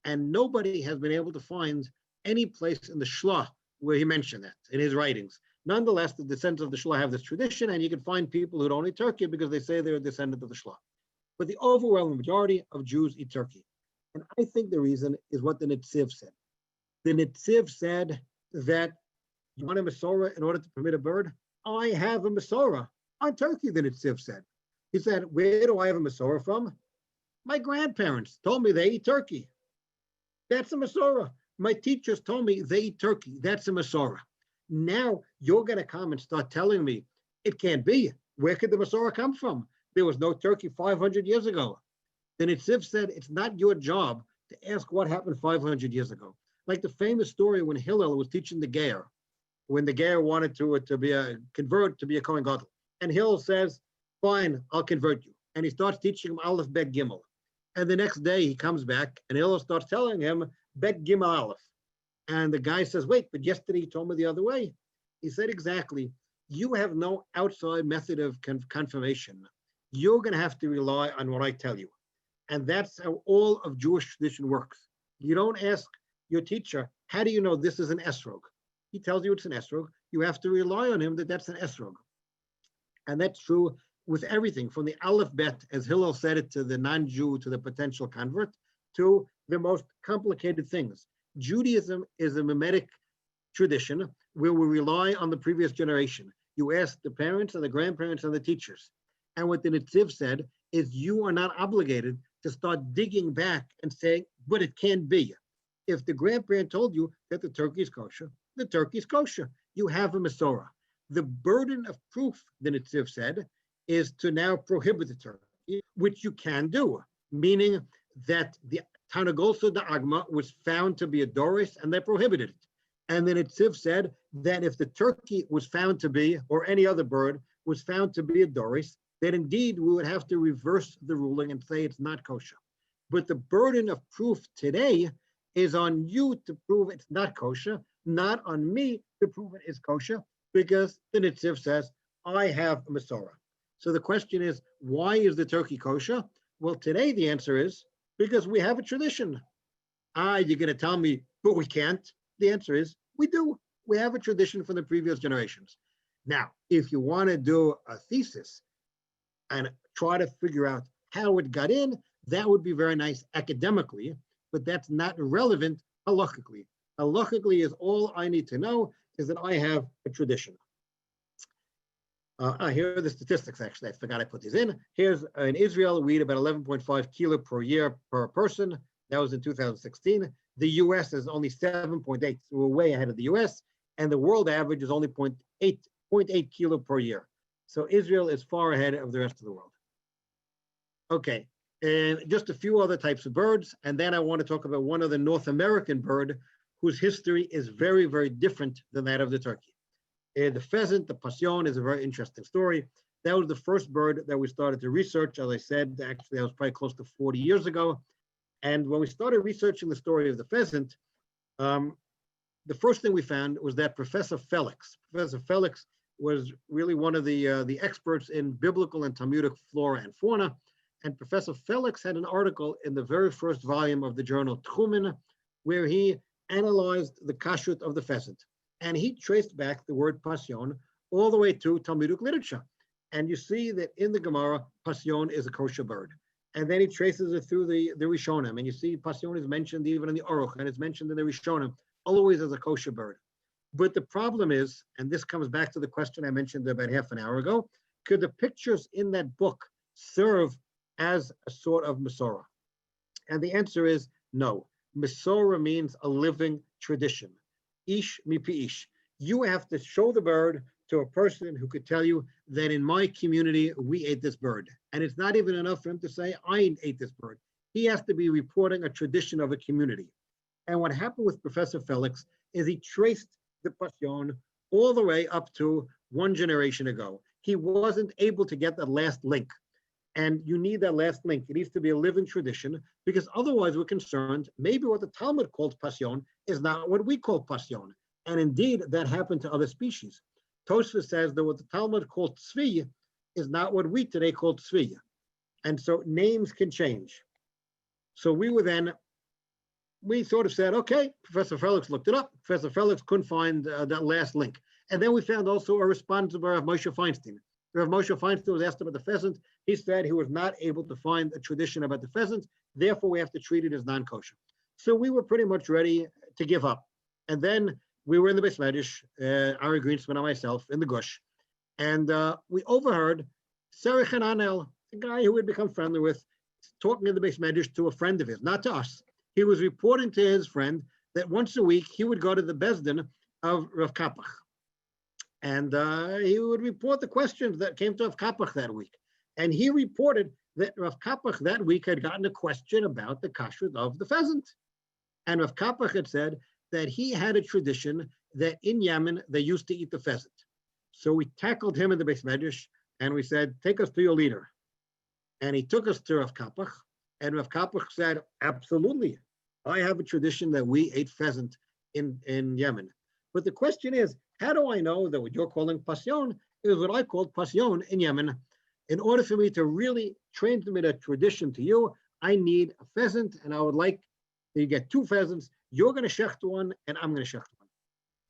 Speaker 2: and nobody has been able to find any place in the Shlah where he mentioned that in his writings. Nonetheless, the descendants of the Shlah have this tradition, and you can find people who don't eat turkey because they say they're a descendant of the Shlah. But the overwhelming majority of Jews eat turkey. And I think the reason is what the Netziv said. The Netziv said that you want a Masorah in order to permit a bird? I have a Masorah on turkey, the Netziv said. He said, where do I have a Masorah from? My grandparents told me they eat turkey. That's a Masorah. My teachers told me they eat turkey. That's a Masorah. Now you're going to come and start telling me it can't be. Where could the Masorah come from? There was no turkey 500 years ago. The Netziv said it's not your job to ask what happened 500 years ago. Like the famous story when Hillel was teaching the Ger, when the Ger wanted to be a convert to be a Kohen Gadol. And Hillel says, fine, I'll convert you. And he starts teaching him Aleph, Bet, Gimel. And the next day he comes back and Hillel starts telling him Bet, Gimel, Aleph. And the guy says, wait, but yesterday you told me the other way. He said, exactly. You have no outside method of confirmation. You're going to have to rely on what I tell you. And that's how all of Jewish tradition works. You don't ask your teacher, how do you know this is an esrog? He tells you it's an esrog. You have to rely on him that that's an esrog. And that's true with everything, from the Aleph Bet, as Hillel said it to the non-Jew, to the potential convert, to the most complicated things. Judaism is a mimetic tradition where we rely on the previous generation. You ask the parents and the grandparents and the teachers. And what the Netziv said is you are not obligated to start digging back and saying, but it can't be. If the grandparent told you that the turkey is kosher, the turkey is kosher. You have a Masorah. The burden of proof, the Netziv said, is to now prohibit the turkey, which you can do, meaning that the Tanagolsa da Agma was found to be a Doris and they prohibited it. And then Netziv said that if the turkey was found to be, or any other bird was found to be a Doris, that indeed we would have to reverse the ruling and say it's not kosher. But the burden of proof today is on you to prove it's not kosher, not on me to prove it is kosher, because the Netziv says, I have a Masorah. So the question is, why is the turkey kosher? Well, today the answer is, because we have a tradition. You're going to tell me, but we can't. The answer is, we do. We have a tradition from the previous generations. Now, if you want to do a thesis and try to figure out how it got in, that would be very nice academically, but that's not relevant halachically. Halachically is all I need to know is that I have a tradition. Here are the statistics, actually. I forgot I put these in. Here's in Israel, we eat about 11.5 kilo per year per person. That was in 2016. The US is only 7.8, so we're way ahead of the US. And the world average is only 0.8 kilo per year. So Israel is far ahead of the rest of the world. Okay, and just a few other types of birds. And then I want to talk about one other North American bird whose history is very, very different than that of the turkey. The pheasant, the passion, is a very interesting story. That was the first bird that we started to research. As I said, actually, that was probably close to 40 years ago. And when we started researching the story of the pheasant, the first thing we found was that Professor Felix was really one of the experts in biblical and Talmudic flora and fauna. And Professor Felix had an article in the very first volume of the journal Tchumen, where he analyzed the kashrut of the pheasant. And he traced back the word passion all the way to Talmudic literature. And you see that in the Gemara, passion is a kosher bird. And then he traces it through the Rishonim. And you see passion is mentioned even in the Aruch, and it's mentioned in the Rishonim, always as a kosher bird. But the problem is, and this comes back to the question I mentioned about half an hour ago, could the pictures in that book serve as a sort of Masorah? And the answer is no. Masorah means a living tradition. Ish mipi ish. You have to show the bird to a person who could tell you that in my community, we ate this bird. And it's not even enough for him to say, I ate this bird. He has to be reporting a tradition of a community. And what happened with Professor Felix is he traced the passion all the way up to one generation ago. He wasn't able to get that last link. And you need that last link. It needs to be a living tradition, because otherwise we're concerned maybe what the Talmud called passion is not what we call passion. And indeed, that happened to other species. Tosfos says that what the Talmud called tzvi is not what we today call tzvi. And so names can change. So we sort of said, okay, Professor Felix looked it up. Professor Felix couldn't find that last link. And then we found also a response by Rav Moshe Feinstein. Rav Moshe Feinstein was asked about the pheasant. He said he was not able to find a tradition about the pheasant. Therefore, we have to treat it as non-kosher. So we were pretty much ready to give up. And then we were in the Beis Medrash, Ari Greenspan and myself, in the Gush. And we overheard Sarah Hananel, a guy who we'd become friendly with, talking in the Beis Medrash to a friend of his, not to us. He was reporting to his friend that once a week he would go to the Bezdin of Rav Kapach. And he would report the questions that came to Rav Kapach that week. And he reported that Rav Kapach that week had gotten a question about the kashrut of the pheasant. And Rav Kapach had said that he had a tradition that in Yemen, they used to eat the pheasant. So we tackled him in the Beis Medrash and we said, take us to your leader. And he took us to Rav Kapach. And Rav Kapach said, absolutely. I have a tradition that we ate pheasant in Yemen. But the question is, how do I know that what you're calling passion is what I called passion in Yemen? In order for me to really transmit a tradition to you, I need a pheasant, and I would like you get two pheasants. You're going to shecht one, and I'm going to shecht one.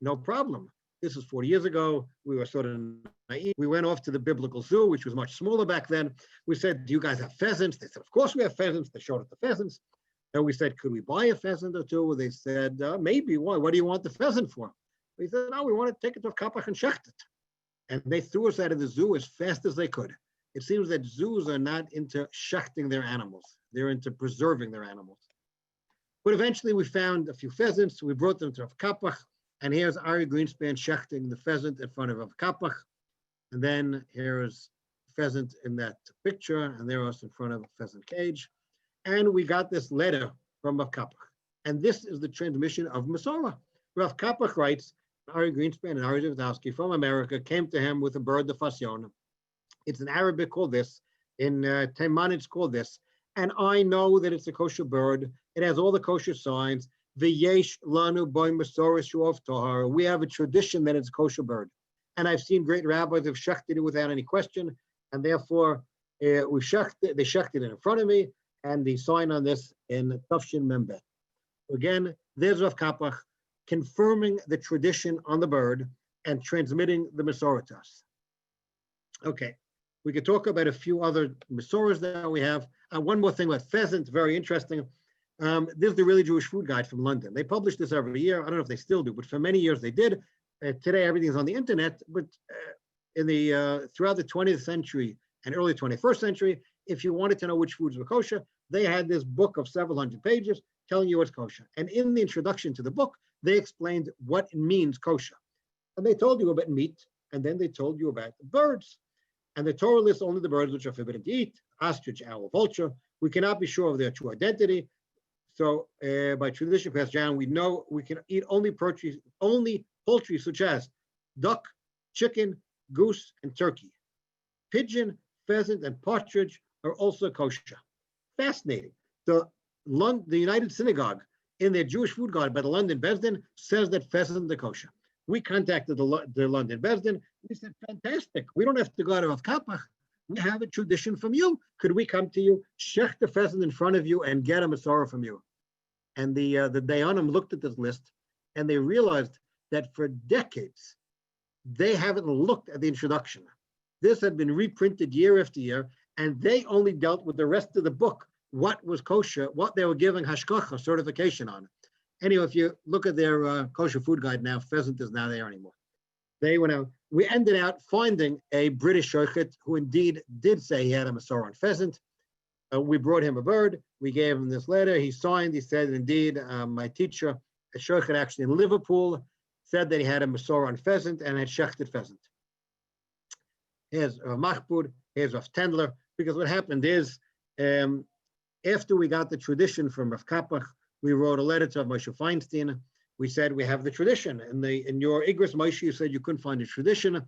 Speaker 2: No problem. This was 40 years ago. We were sort of naive. We went off to the biblical zoo, which was much smaller back then. We said, do you guys have pheasants? They said, of course we have pheasants. They showed us the pheasants. And we said, could we buy a pheasant or two? They said, maybe. Why? What do you want the pheasant for? We said, no, we want to take it to a kapach and shecht it. And they threw us out of the zoo as fast as they could. It seems that zoos are not into shechting their animals. They're into preserving their animals. But eventually we found a few pheasants. We brought them to Rav Kapach. And here's Ari Greenspan shechting the pheasant in front of Rav Kapach. And then here's pheasant in that picture. And they're us in front of a pheasant cage. And we got this letter from Rav Kapach. And this is the transmission of Masorah. Rav Kapach writes, Ari Greenspan and Ari Zivotofsky from America came to him with a bird, the fasyon. It's in Arabic called this. In Taiman, it's called this. And I know that it's a kosher bird. It has all the kosher signs. V'yesh lanu boy masorah shuov tahara. We have a tradition that it's a kosher bird. And I've seen great rabbis have shechted it without any question. And therefore, they shechted it in front of me. And the sign on this in Tafshin Membet. Again, there's Rav Kapach confirming the tradition on the bird and transmitting the Masorah to us. Okay, we could talk about a few other Masorahs that we have. One more thing about pheasant, very interesting. This is the Really Jewish Food Guide from London. They publish this every year. I don't know if they still do, but for many years they did. Today everything's on the internet, but in the throughout the 20th century and early 21st century, if you wanted to know which foods were kosher, they had this book of several hundred pages telling you what's kosher. And in the introduction to the book, they explained what it means kosher. And they told you about meat, and then they told you about birds. And the Torah lists only the birds which are forbidden to eat, ostrich, owl, vulture. We cannot be sure of their true identity. So by tradition passed down, we know we can eat only poultry such as duck, chicken, goose, and turkey. Pigeon, pheasant, and partridge are also kosher. Fascinating. The United Synagogue in their Jewish Food Guide by the London Besdin says that pheasant is kosher. We contacted the London Besdin. We said, fantastic. We don't have to go out of Kapach. We have a tradition from you. Could we come to you, shech the pheasant in front of you, and get a Masorah from you? And the Dayanim looked at this list, and they realized that for decades, they haven't looked at the introduction. This had been reprinted year after year, and they only dealt with the rest of the book, what was kosher, what they were giving hashgacha certification on. Anyway, if you look at their kosher food guide now, pheasant is not there anymore. They went out. We ended out finding a British shochet who indeed did say he had a Masorah on pheasant. We brought him a bird. We gave him this letter. He signed. He said, indeed, my teacher, a shochet actually in Liverpool, said that he had a Masorah on pheasant and had shechted pheasant. Here's Mahbud. Here's Rav Tendler. Because what happened is, after we got the tradition from Rav Kapach, we wrote a letter to Moshe Feinstein. We said we have the tradition. In your Igros Moshe, you said you couldn't find a tradition.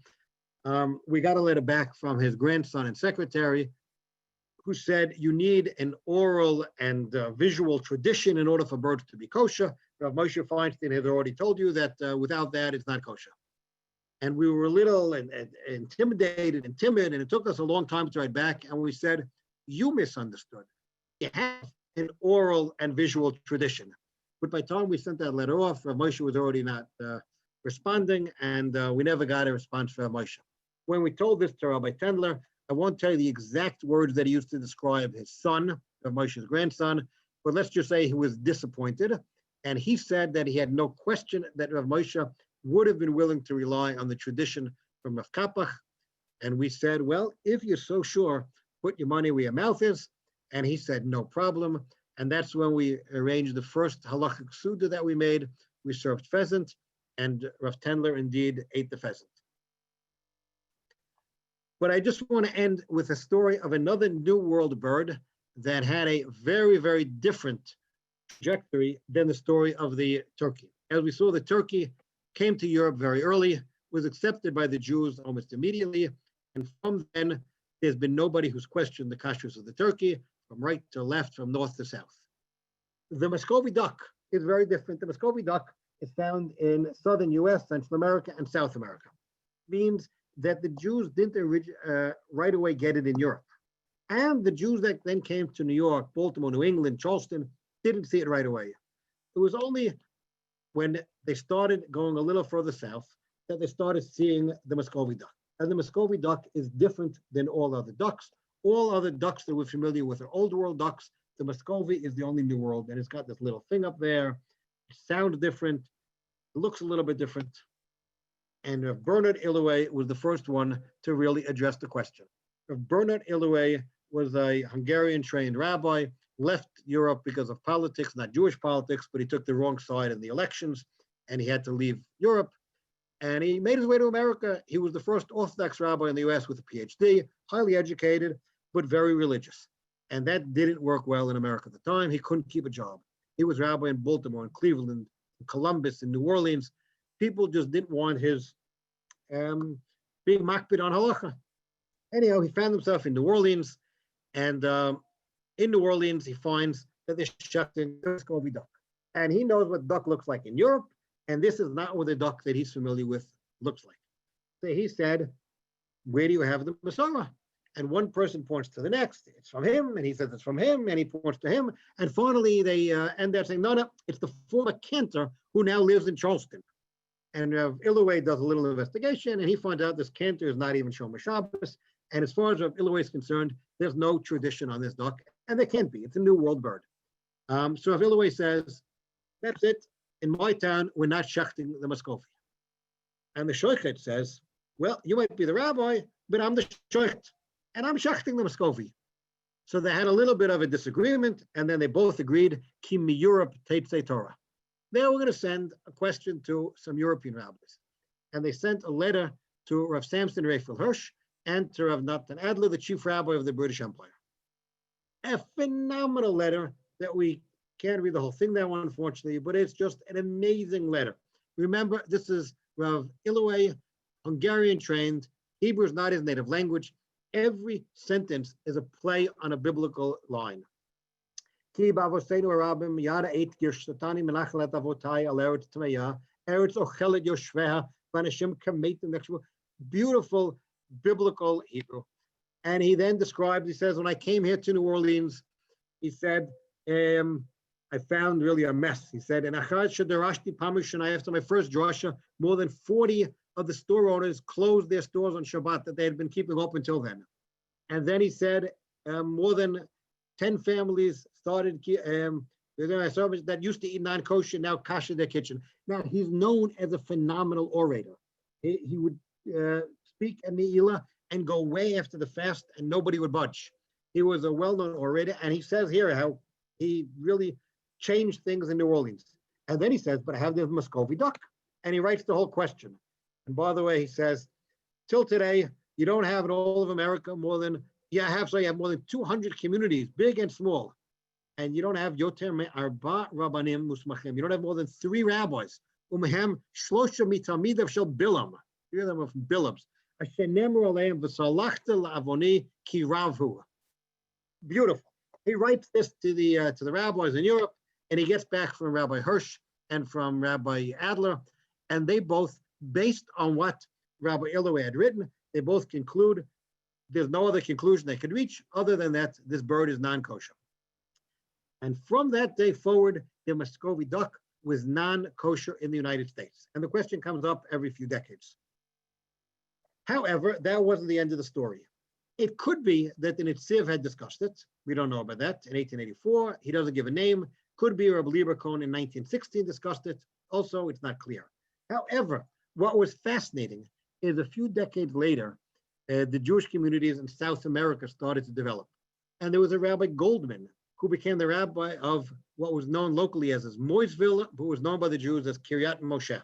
Speaker 2: We got a letter back from his grandson and secretary, who said you need an oral and visual tradition in order for birds to be kosher. Rav Moshe Feinstein had already told you that without that, it's not kosher. And we were a little intimidated and timid, and it took us a long time to write back. And we said, you misunderstood. You have an oral and visual tradition. But by the time we sent that letter off, Rav Moshe was already not responding, and we never got a response from Rav Moshe. When we told this to Rabbi Tendler, I won't tell you the exact words that he used to describe his son, Rav Moshe's grandson, but let's just say he was disappointed. And he said that he had no question that Rav Moshe would have been willing to rely on the tradition from Rav Kapach. And we said, well, if you're so sure, put your money where your mouth is. And he said, no problem. And that's when we arranged the first halachic suda that we made. We served pheasant, and Rav Tendler indeed ate the pheasant. But I just want to end with a story of another New World bird that had a very, very different trajectory than the story of the turkey. As we saw, the turkey came to Europe very early, was accepted by the Jews almost immediately, and from then, there's been nobody who's questioned the kashrus of the turkey, from right to left, from north to south. The Muscovy duck is very different. The Muscovy duck is found in southern US, Central America, and South America. Means that the Jews didn't right away get it in Europe. And the Jews that then came to New York, Baltimore, New England, Charleston, didn't see it right away. It was only when they started going a little further south that they started seeing the Muscovy duck. And the Muscovy duck is different than all other ducks. All other ducks that we're familiar with are old world ducks. the Muscovy is the only New World, and it's got this little thing up there. It sounds different. It looks a little bit different. And Bernard Illoway was the first one to really address the question. Bernard Illoway was a Hungarian-trained rabbi, left Europe because of politics, not Jewish politics, but he took the wrong side in the elections, and he had to leave Europe. And he made his way to America. He was the first Orthodox rabbi in the US with a PhD, highly educated, but very religious. And that didn't work well in America at the time. He couldn't keep a job. He was rabbi in Baltimore, in Cleveland, in Columbus, in New Orleans. People just didn't want his being makpid on halacha. Anyhow, he found himself in New Orleans, and in New Orleans, he finds that they're shechting Muscovy duck. And he knows what duck looks like in Europe, and this is not what the duck that he's familiar with looks like. So he said, where do you have the Masorah? And one person points to the next, it's from him, and he says it's from him, and he points to him, and finally they end up saying, no, it's the former cantor who now lives in Charleston. And Illoway does a little investigation, and he finds out this cantor is not even Shomer Shabbos, and as far as Illoway is concerned, there's no tradition on this duck, and there can't be. It's a New World bird. So if Illoway says, that's it, in my town, we're not shechting the Muscovy. And the shoichet says, well, you might be the rabbi, but I'm the shoichet, and I'm shechting the Muscovy. So they had a little bit of a disagreement, and then they both agreed, Ki mi Europe teitzei Torah. They were going to send a question to some European rabbis. And they sent a letter to Rav Samson Raphael Hirsch and to Rav Natan Adler, the chief rabbi of the British Empire. A phenomenal letter that we can't read the whole thing now, unfortunately, but it's just an amazing letter. Remember, this is Rav Illoway, Hungarian trained. Hebrew is not his native language. Every sentence is a play on a biblical line. Beautiful. Biblical Hebrew. And he then describes, he says, when I came here to New Orleans, he said, I found really a mess. He said, and after my first drasha, more than 40 of the store owners closed their stores on Shabbat that they had been keeping open until then. And then he said, more than 10 families started that used to eat non-kosher, now kosher their kitchen. Now, he's known as a phenomenal orator. He would speak a Ne'ilah and go way after the fast, and nobody would budge. He was a well-known orator, and he says here how he really changed things in New Orleans. And then he says, but I have the Muscovy duck. And he writes the whole question. And by the way, he says, till today, you don't have in all of America more than, you have more than 200 communities, big and small. And you don't have yoter me'arba rabbanim musmachim. You don't have more than 3 rabbis. Umehem shlosha mitamidav shel Bilam. 3 of them are from Bilam's. Asher nemru aleim v'salachta la'avoni ki ravhu. Beautiful. He writes this to the rabbis in Europe, and he gets back from Rabbi Hirsch and from Rabbi Adler, and they both, based on what Rabbi Illoway had written, they both conclude there's no other conclusion they could reach other than that this bird is non-kosher. And from that day forward, the Muscovy duck was non-kosher in the United States. And the question comes up every few decades. However, that wasn't the end of the story. It could be that the Nitziv had discussed it. We don't know about that. In 1884, he doesn't give a name. Could be Rabbi Lieberkon in 1916 discussed it. Also, it's not clear. However, what was fascinating is a few decades later, the Jewish communities in South America started to develop. And there was a Rabbi Goldman who became the rabbi of what was known locally as Moiseville, who was known by the Jews as Kiryat Moshe.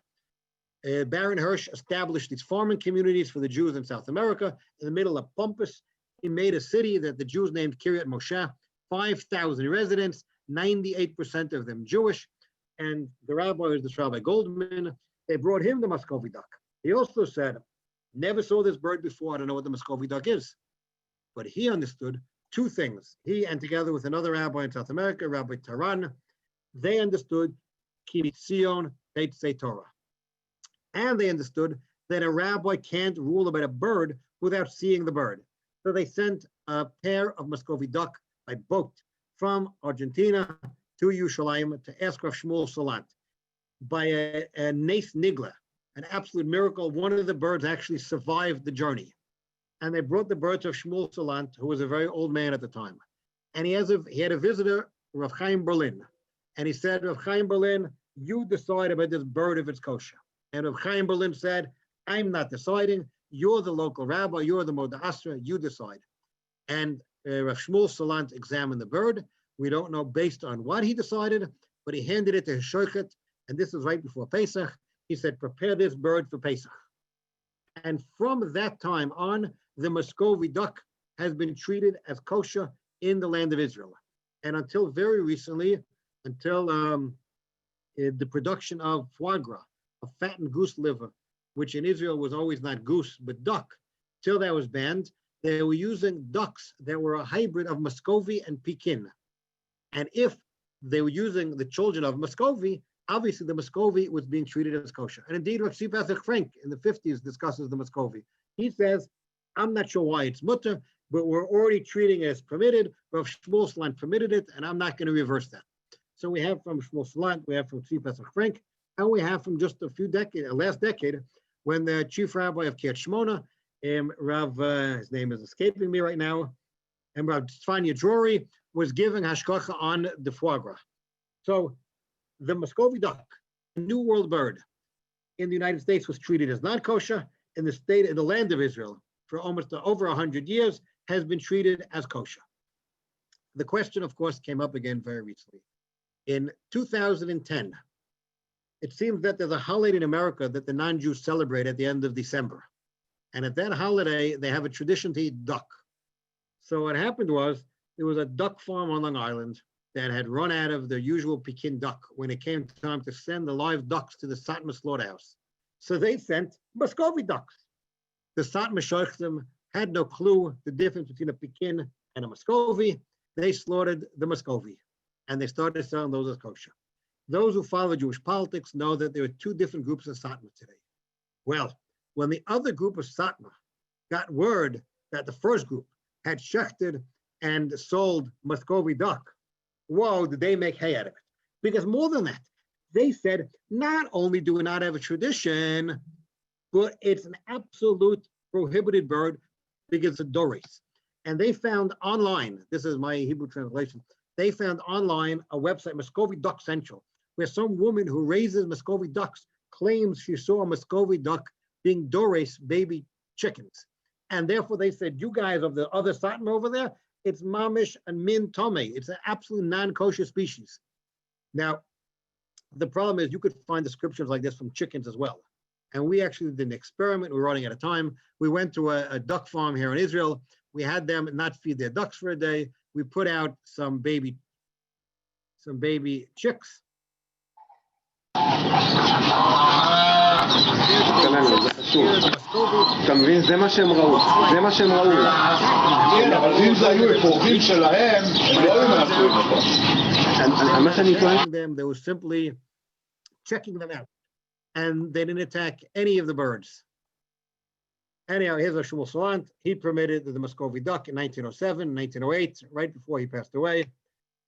Speaker 2: Baron Hirsch established these farming communities for the Jews in South America. In the middle of Pampas, he made a city that the Jews named Kiryat Moshe, 5,000 residents, 98% of them Jewish. And the rabbi was this Rabbi Goldman. They brought him the Muscovy duck. He also said, never saw this bird before, I don't know what the Muscovy duck is. But he understood 2 things. He, and together with another rabbi in South America, Rabbi Taran, they understood Ki mitzion teitzei Torah. And they understood that a rabbi can't rule about a bird without seeing the bird. So they sent a pair of Muscovy duck by boat from Argentina to Yerushalayim to ask Rav Shmuel Salant. By a nes nigla, an absolute miracle, one of the birds actually survived the journey. And they brought the bird to Shmuel Salant, who was a very old man at the time. And he had a visitor, Rav Chaim Berlin. And he said, Rav Chaim Berlin, you decide about this bird if it's kosher. And Rav Chaim Berlin said, I'm not deciding. You're the local rabbi. You're the Moda Asra. You decide. And Rav Shmuel Salant examined the bird. We don't know based on what he decided, but he handed it to his shochet. And this is right before Pesach. He said, prepare this bird for Pesach. And from that time on, the Muscovy duck has been treated as kosher in the land of Israel. And until very recently, until the production of foie gras, of fattened goose liver, which in Israel was always not goose, but duck, till that was banned, they were using ducks that were a hybrid of Muscovy and Pekin. And if they were using the children of Muscovy, obviously the Muscovy was being treated as kosher. And indeed, Rav Tzvi Frank in the 50s discusses the Muscovy. He says, I'm not sure why it's mutter, but we're already treating it as permitted. Rav Shmuel Salant permitted it, and I'm not going to reverse that. So we have from Shmuel Salant, we have from Tzvi Frank, and we have from just a few decades, last decade, when the chief rabbi of Kiryat Shmona, Rav, his name is escaping me right now, and Rav Tzfanya Drury was giving hashgacha on the foie gras. So the Muscovy duck, a New World bird, in the United States was treated as not kosher. In the land of Israel, for almost over 100 years, has been treated as kosher. The question, of course, came up again very recently. In 2010, it seems that there's a holiday in America that the non-Jews celebrate at the end of December. And at that holiday, they have a tradition to eat duck. So what happened was, there was a duck farm on Long Island that had run out of their usual Pekin duck when it came time to send the live ducks to the Satmar slaughterhouse. So they sent Muscovy ducks. The Satmar shochem had no clue the difference between a Pekin and a Muscovy. They slaughtered the Muscovy, and they started selling those as kosher. Those who follow Jewish politics know that there are two different groups of Satmar today. Well, when the other group of Satmar got word that the first group had shechted and sold Muscovy duck, whoa, did they make hay out of it? Because more than that, they said, not only do we not have a tradition, but it's an absolute prohibited bird because it's a doris. And they found online, this is my Hebrew translation, they found online a website, Muscovy Duck Central, where some woman who raises Muscovy ducks claims she saw a Muscovy duck being doris baby chickens. And therefore they said, you guys of the other Satmar over there, it's mamish and min tome. It's an absolute non-kosher species. Now, the problem is you could find descriptions like this from chickens as well. And we actually did an experiment. We're running out of time. We went to a duck farm here in Israel. We had them not feed their ducks for a day. We put out some baby chicks.
Speaker 5: אתה מבין? זה מה שהם ראו. זה מה שהם ראו.
Speaker 6: כן, אבל אם זה היו אפרוחים שלהם, הם לא היו מאפרים אותם.
Speaker 5: מה שאני טוען...
Speaker 2: They were simply checking them out. And they didn't attack any of the birds. Anyhow, here's a Shmuel Salant. He permitted the Muscovy duck in 1907, 1908, right before he passed away.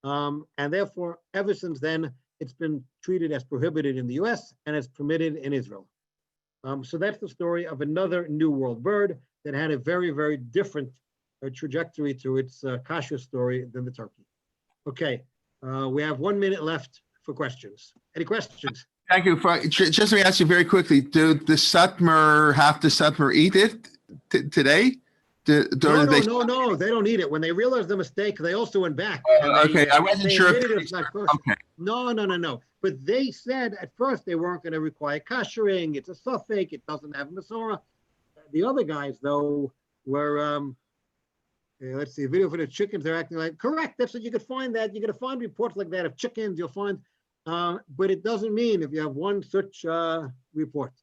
Speaker 2: And therefore, ever since then, it's been treated as prohibited in the US and as permitted in Israel. So that's the story of another New World bird that had a very, very different trajectory to its kashrut story than the turkey. Okay, we have 1 minute left for questions. Any questions?
Speaker 1: Thank you. Just let me ask you very quickly, do the Satmar eat it today?
Speaker 2: No, they don't eat it. When they realized the mistake, they also went back.
Speaker 1: Okay, I wasn't sure.
Speaker 2: Okay. No. But they said at first they weren't going to require koshering. It's a suffix. It doesn't have a Masorah. The other guys, though, were, let's see, video for the chickens. They're acting like, correct. That's what you could find that. You're going to find reports like that of chickens. You'll find, but it doesn't mean if you have one such report.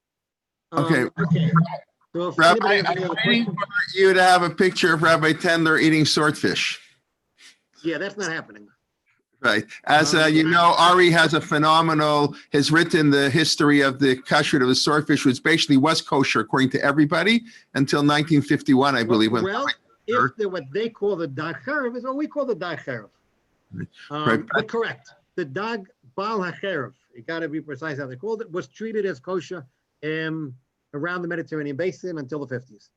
Speaker 1: Okay.
Speaker 2: So
Speaker 1: Rabbi, I'm waiting for you to have a picture of Rabbi Tendler eating swordfish.
Speaker 2: Yeah, that's not happening.
Speaker 1: Right. As you know, Ari has written the history of the kashrut of the swordfish, which basically was kosher according to everybody until 1951, I believe.
Speaker 2: If what they call the dag cherev is what we call the dag cherev.
Speaker 1: Right.
Speaker 2: But correct. The dag bal hacherev, you got to be precise how they called it, was treated as kosher around the Mediterranean basin until the 50s.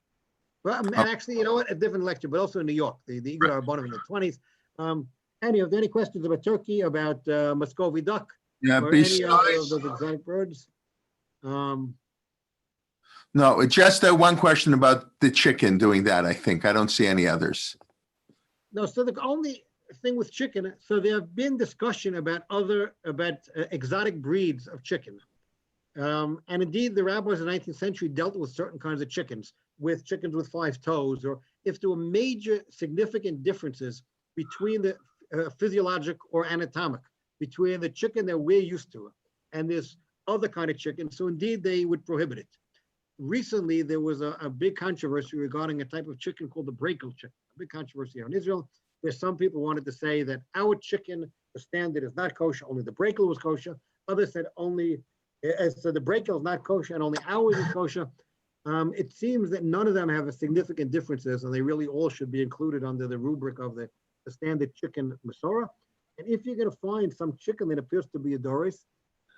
Speaker 2: Well, and actually, you know what? A different lecture, but also in New York, the Igor Rabbanim in the 20s. Any of any questions about turkey, about Muscovy duck,
Speaker 1: Yeah,
Speaker 2: or any
Speaker 1: besides,
Speaker 2: other of those exotic birds?
Speaker 1: no, just one question about the chicken doing that, I think. I don't see any others.
Speaker 2: No, so the only thing with chicken, so there have been discussion about exotic breeds of chicken. And indeed, the rabbis in the 19th century dealt with certain kinds of chickens with 5 toes, or if there were major significant differences between the physiologic or anatomic, between the chicken that we're used to and this other kind of chicken. So indeed, they would prohibit it. Recently, there was a big controversy regarding a type of chicken called the brakel chicken, a big controversy here in Israel, where some people wanted to say that our chicken, the standard is not kosher, only the brakel was kosher. Others said so the brakel is not kosher and only ours is kosher. It seems that none of them have a significant differences, and they really all should be included under the rubric of the standard chicken Masorah. And if you're going to find some chicken that appears to be a Doris,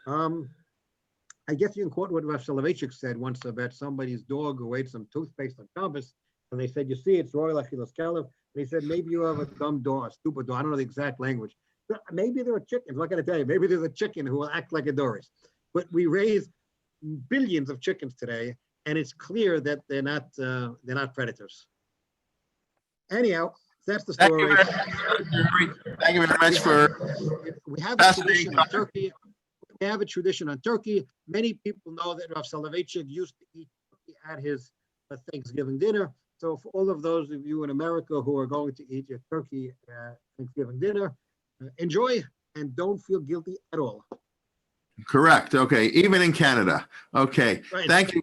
Speaker 2: I guess you can quote what Rav Soloveitchik said once about somebody's dog who ate some toothpaste on Shabbos, and they said, you see, it's royal achilas kelev. And he said, maybe you have a dumb dog, a stupid dog. I don't know the exact language. But maybe there are chickens. What can I tell you? Maybe there's a chicken who will act like a Doris. But we raise billions of chickens today, and it's clear that they're not predators. Anyhow, that's the story.
Speaker 1: Thank you very much for
Speaker 2: we have a tradition on turkey. We have a tradition on turkey. Many people know that Rav Soloveitchik used to eat turkey at his Thanksgiving dinner. So for all of those of you in America who are going to eat your turkey Thanksgiving dinner, enjoy and don't feel guilty at all.
Speaker 1: correct. Okay, even in Canada. Okay,
Speaker 2: Right.
Speaker 1: thank you.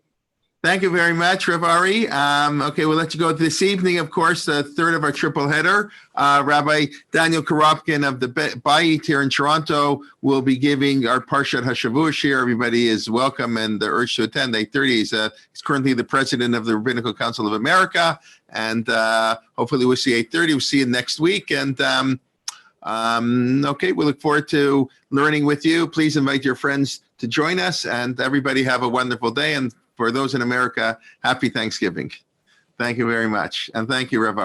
Speaker 1: Thank you very much, Rav Ari. Okay, we'll let you go this evening. Of course, the third of our triple header. Rabbi Daniel Koropkin of the Bayit here in Toronto will be giving our Parshat HaShavua shir. Everybody is welcome and urged to attend 8:30. He's currently the president of the Rabbinical Council of America, and hopefully we'll see 8:30. We'll see you next week. And okay, we look forward to learning with you. Please invite your friends to join us, and everybody have a wonderful day. And for those in America, happy Thanksgiving. Thank you very much. And thank you, Rabbi.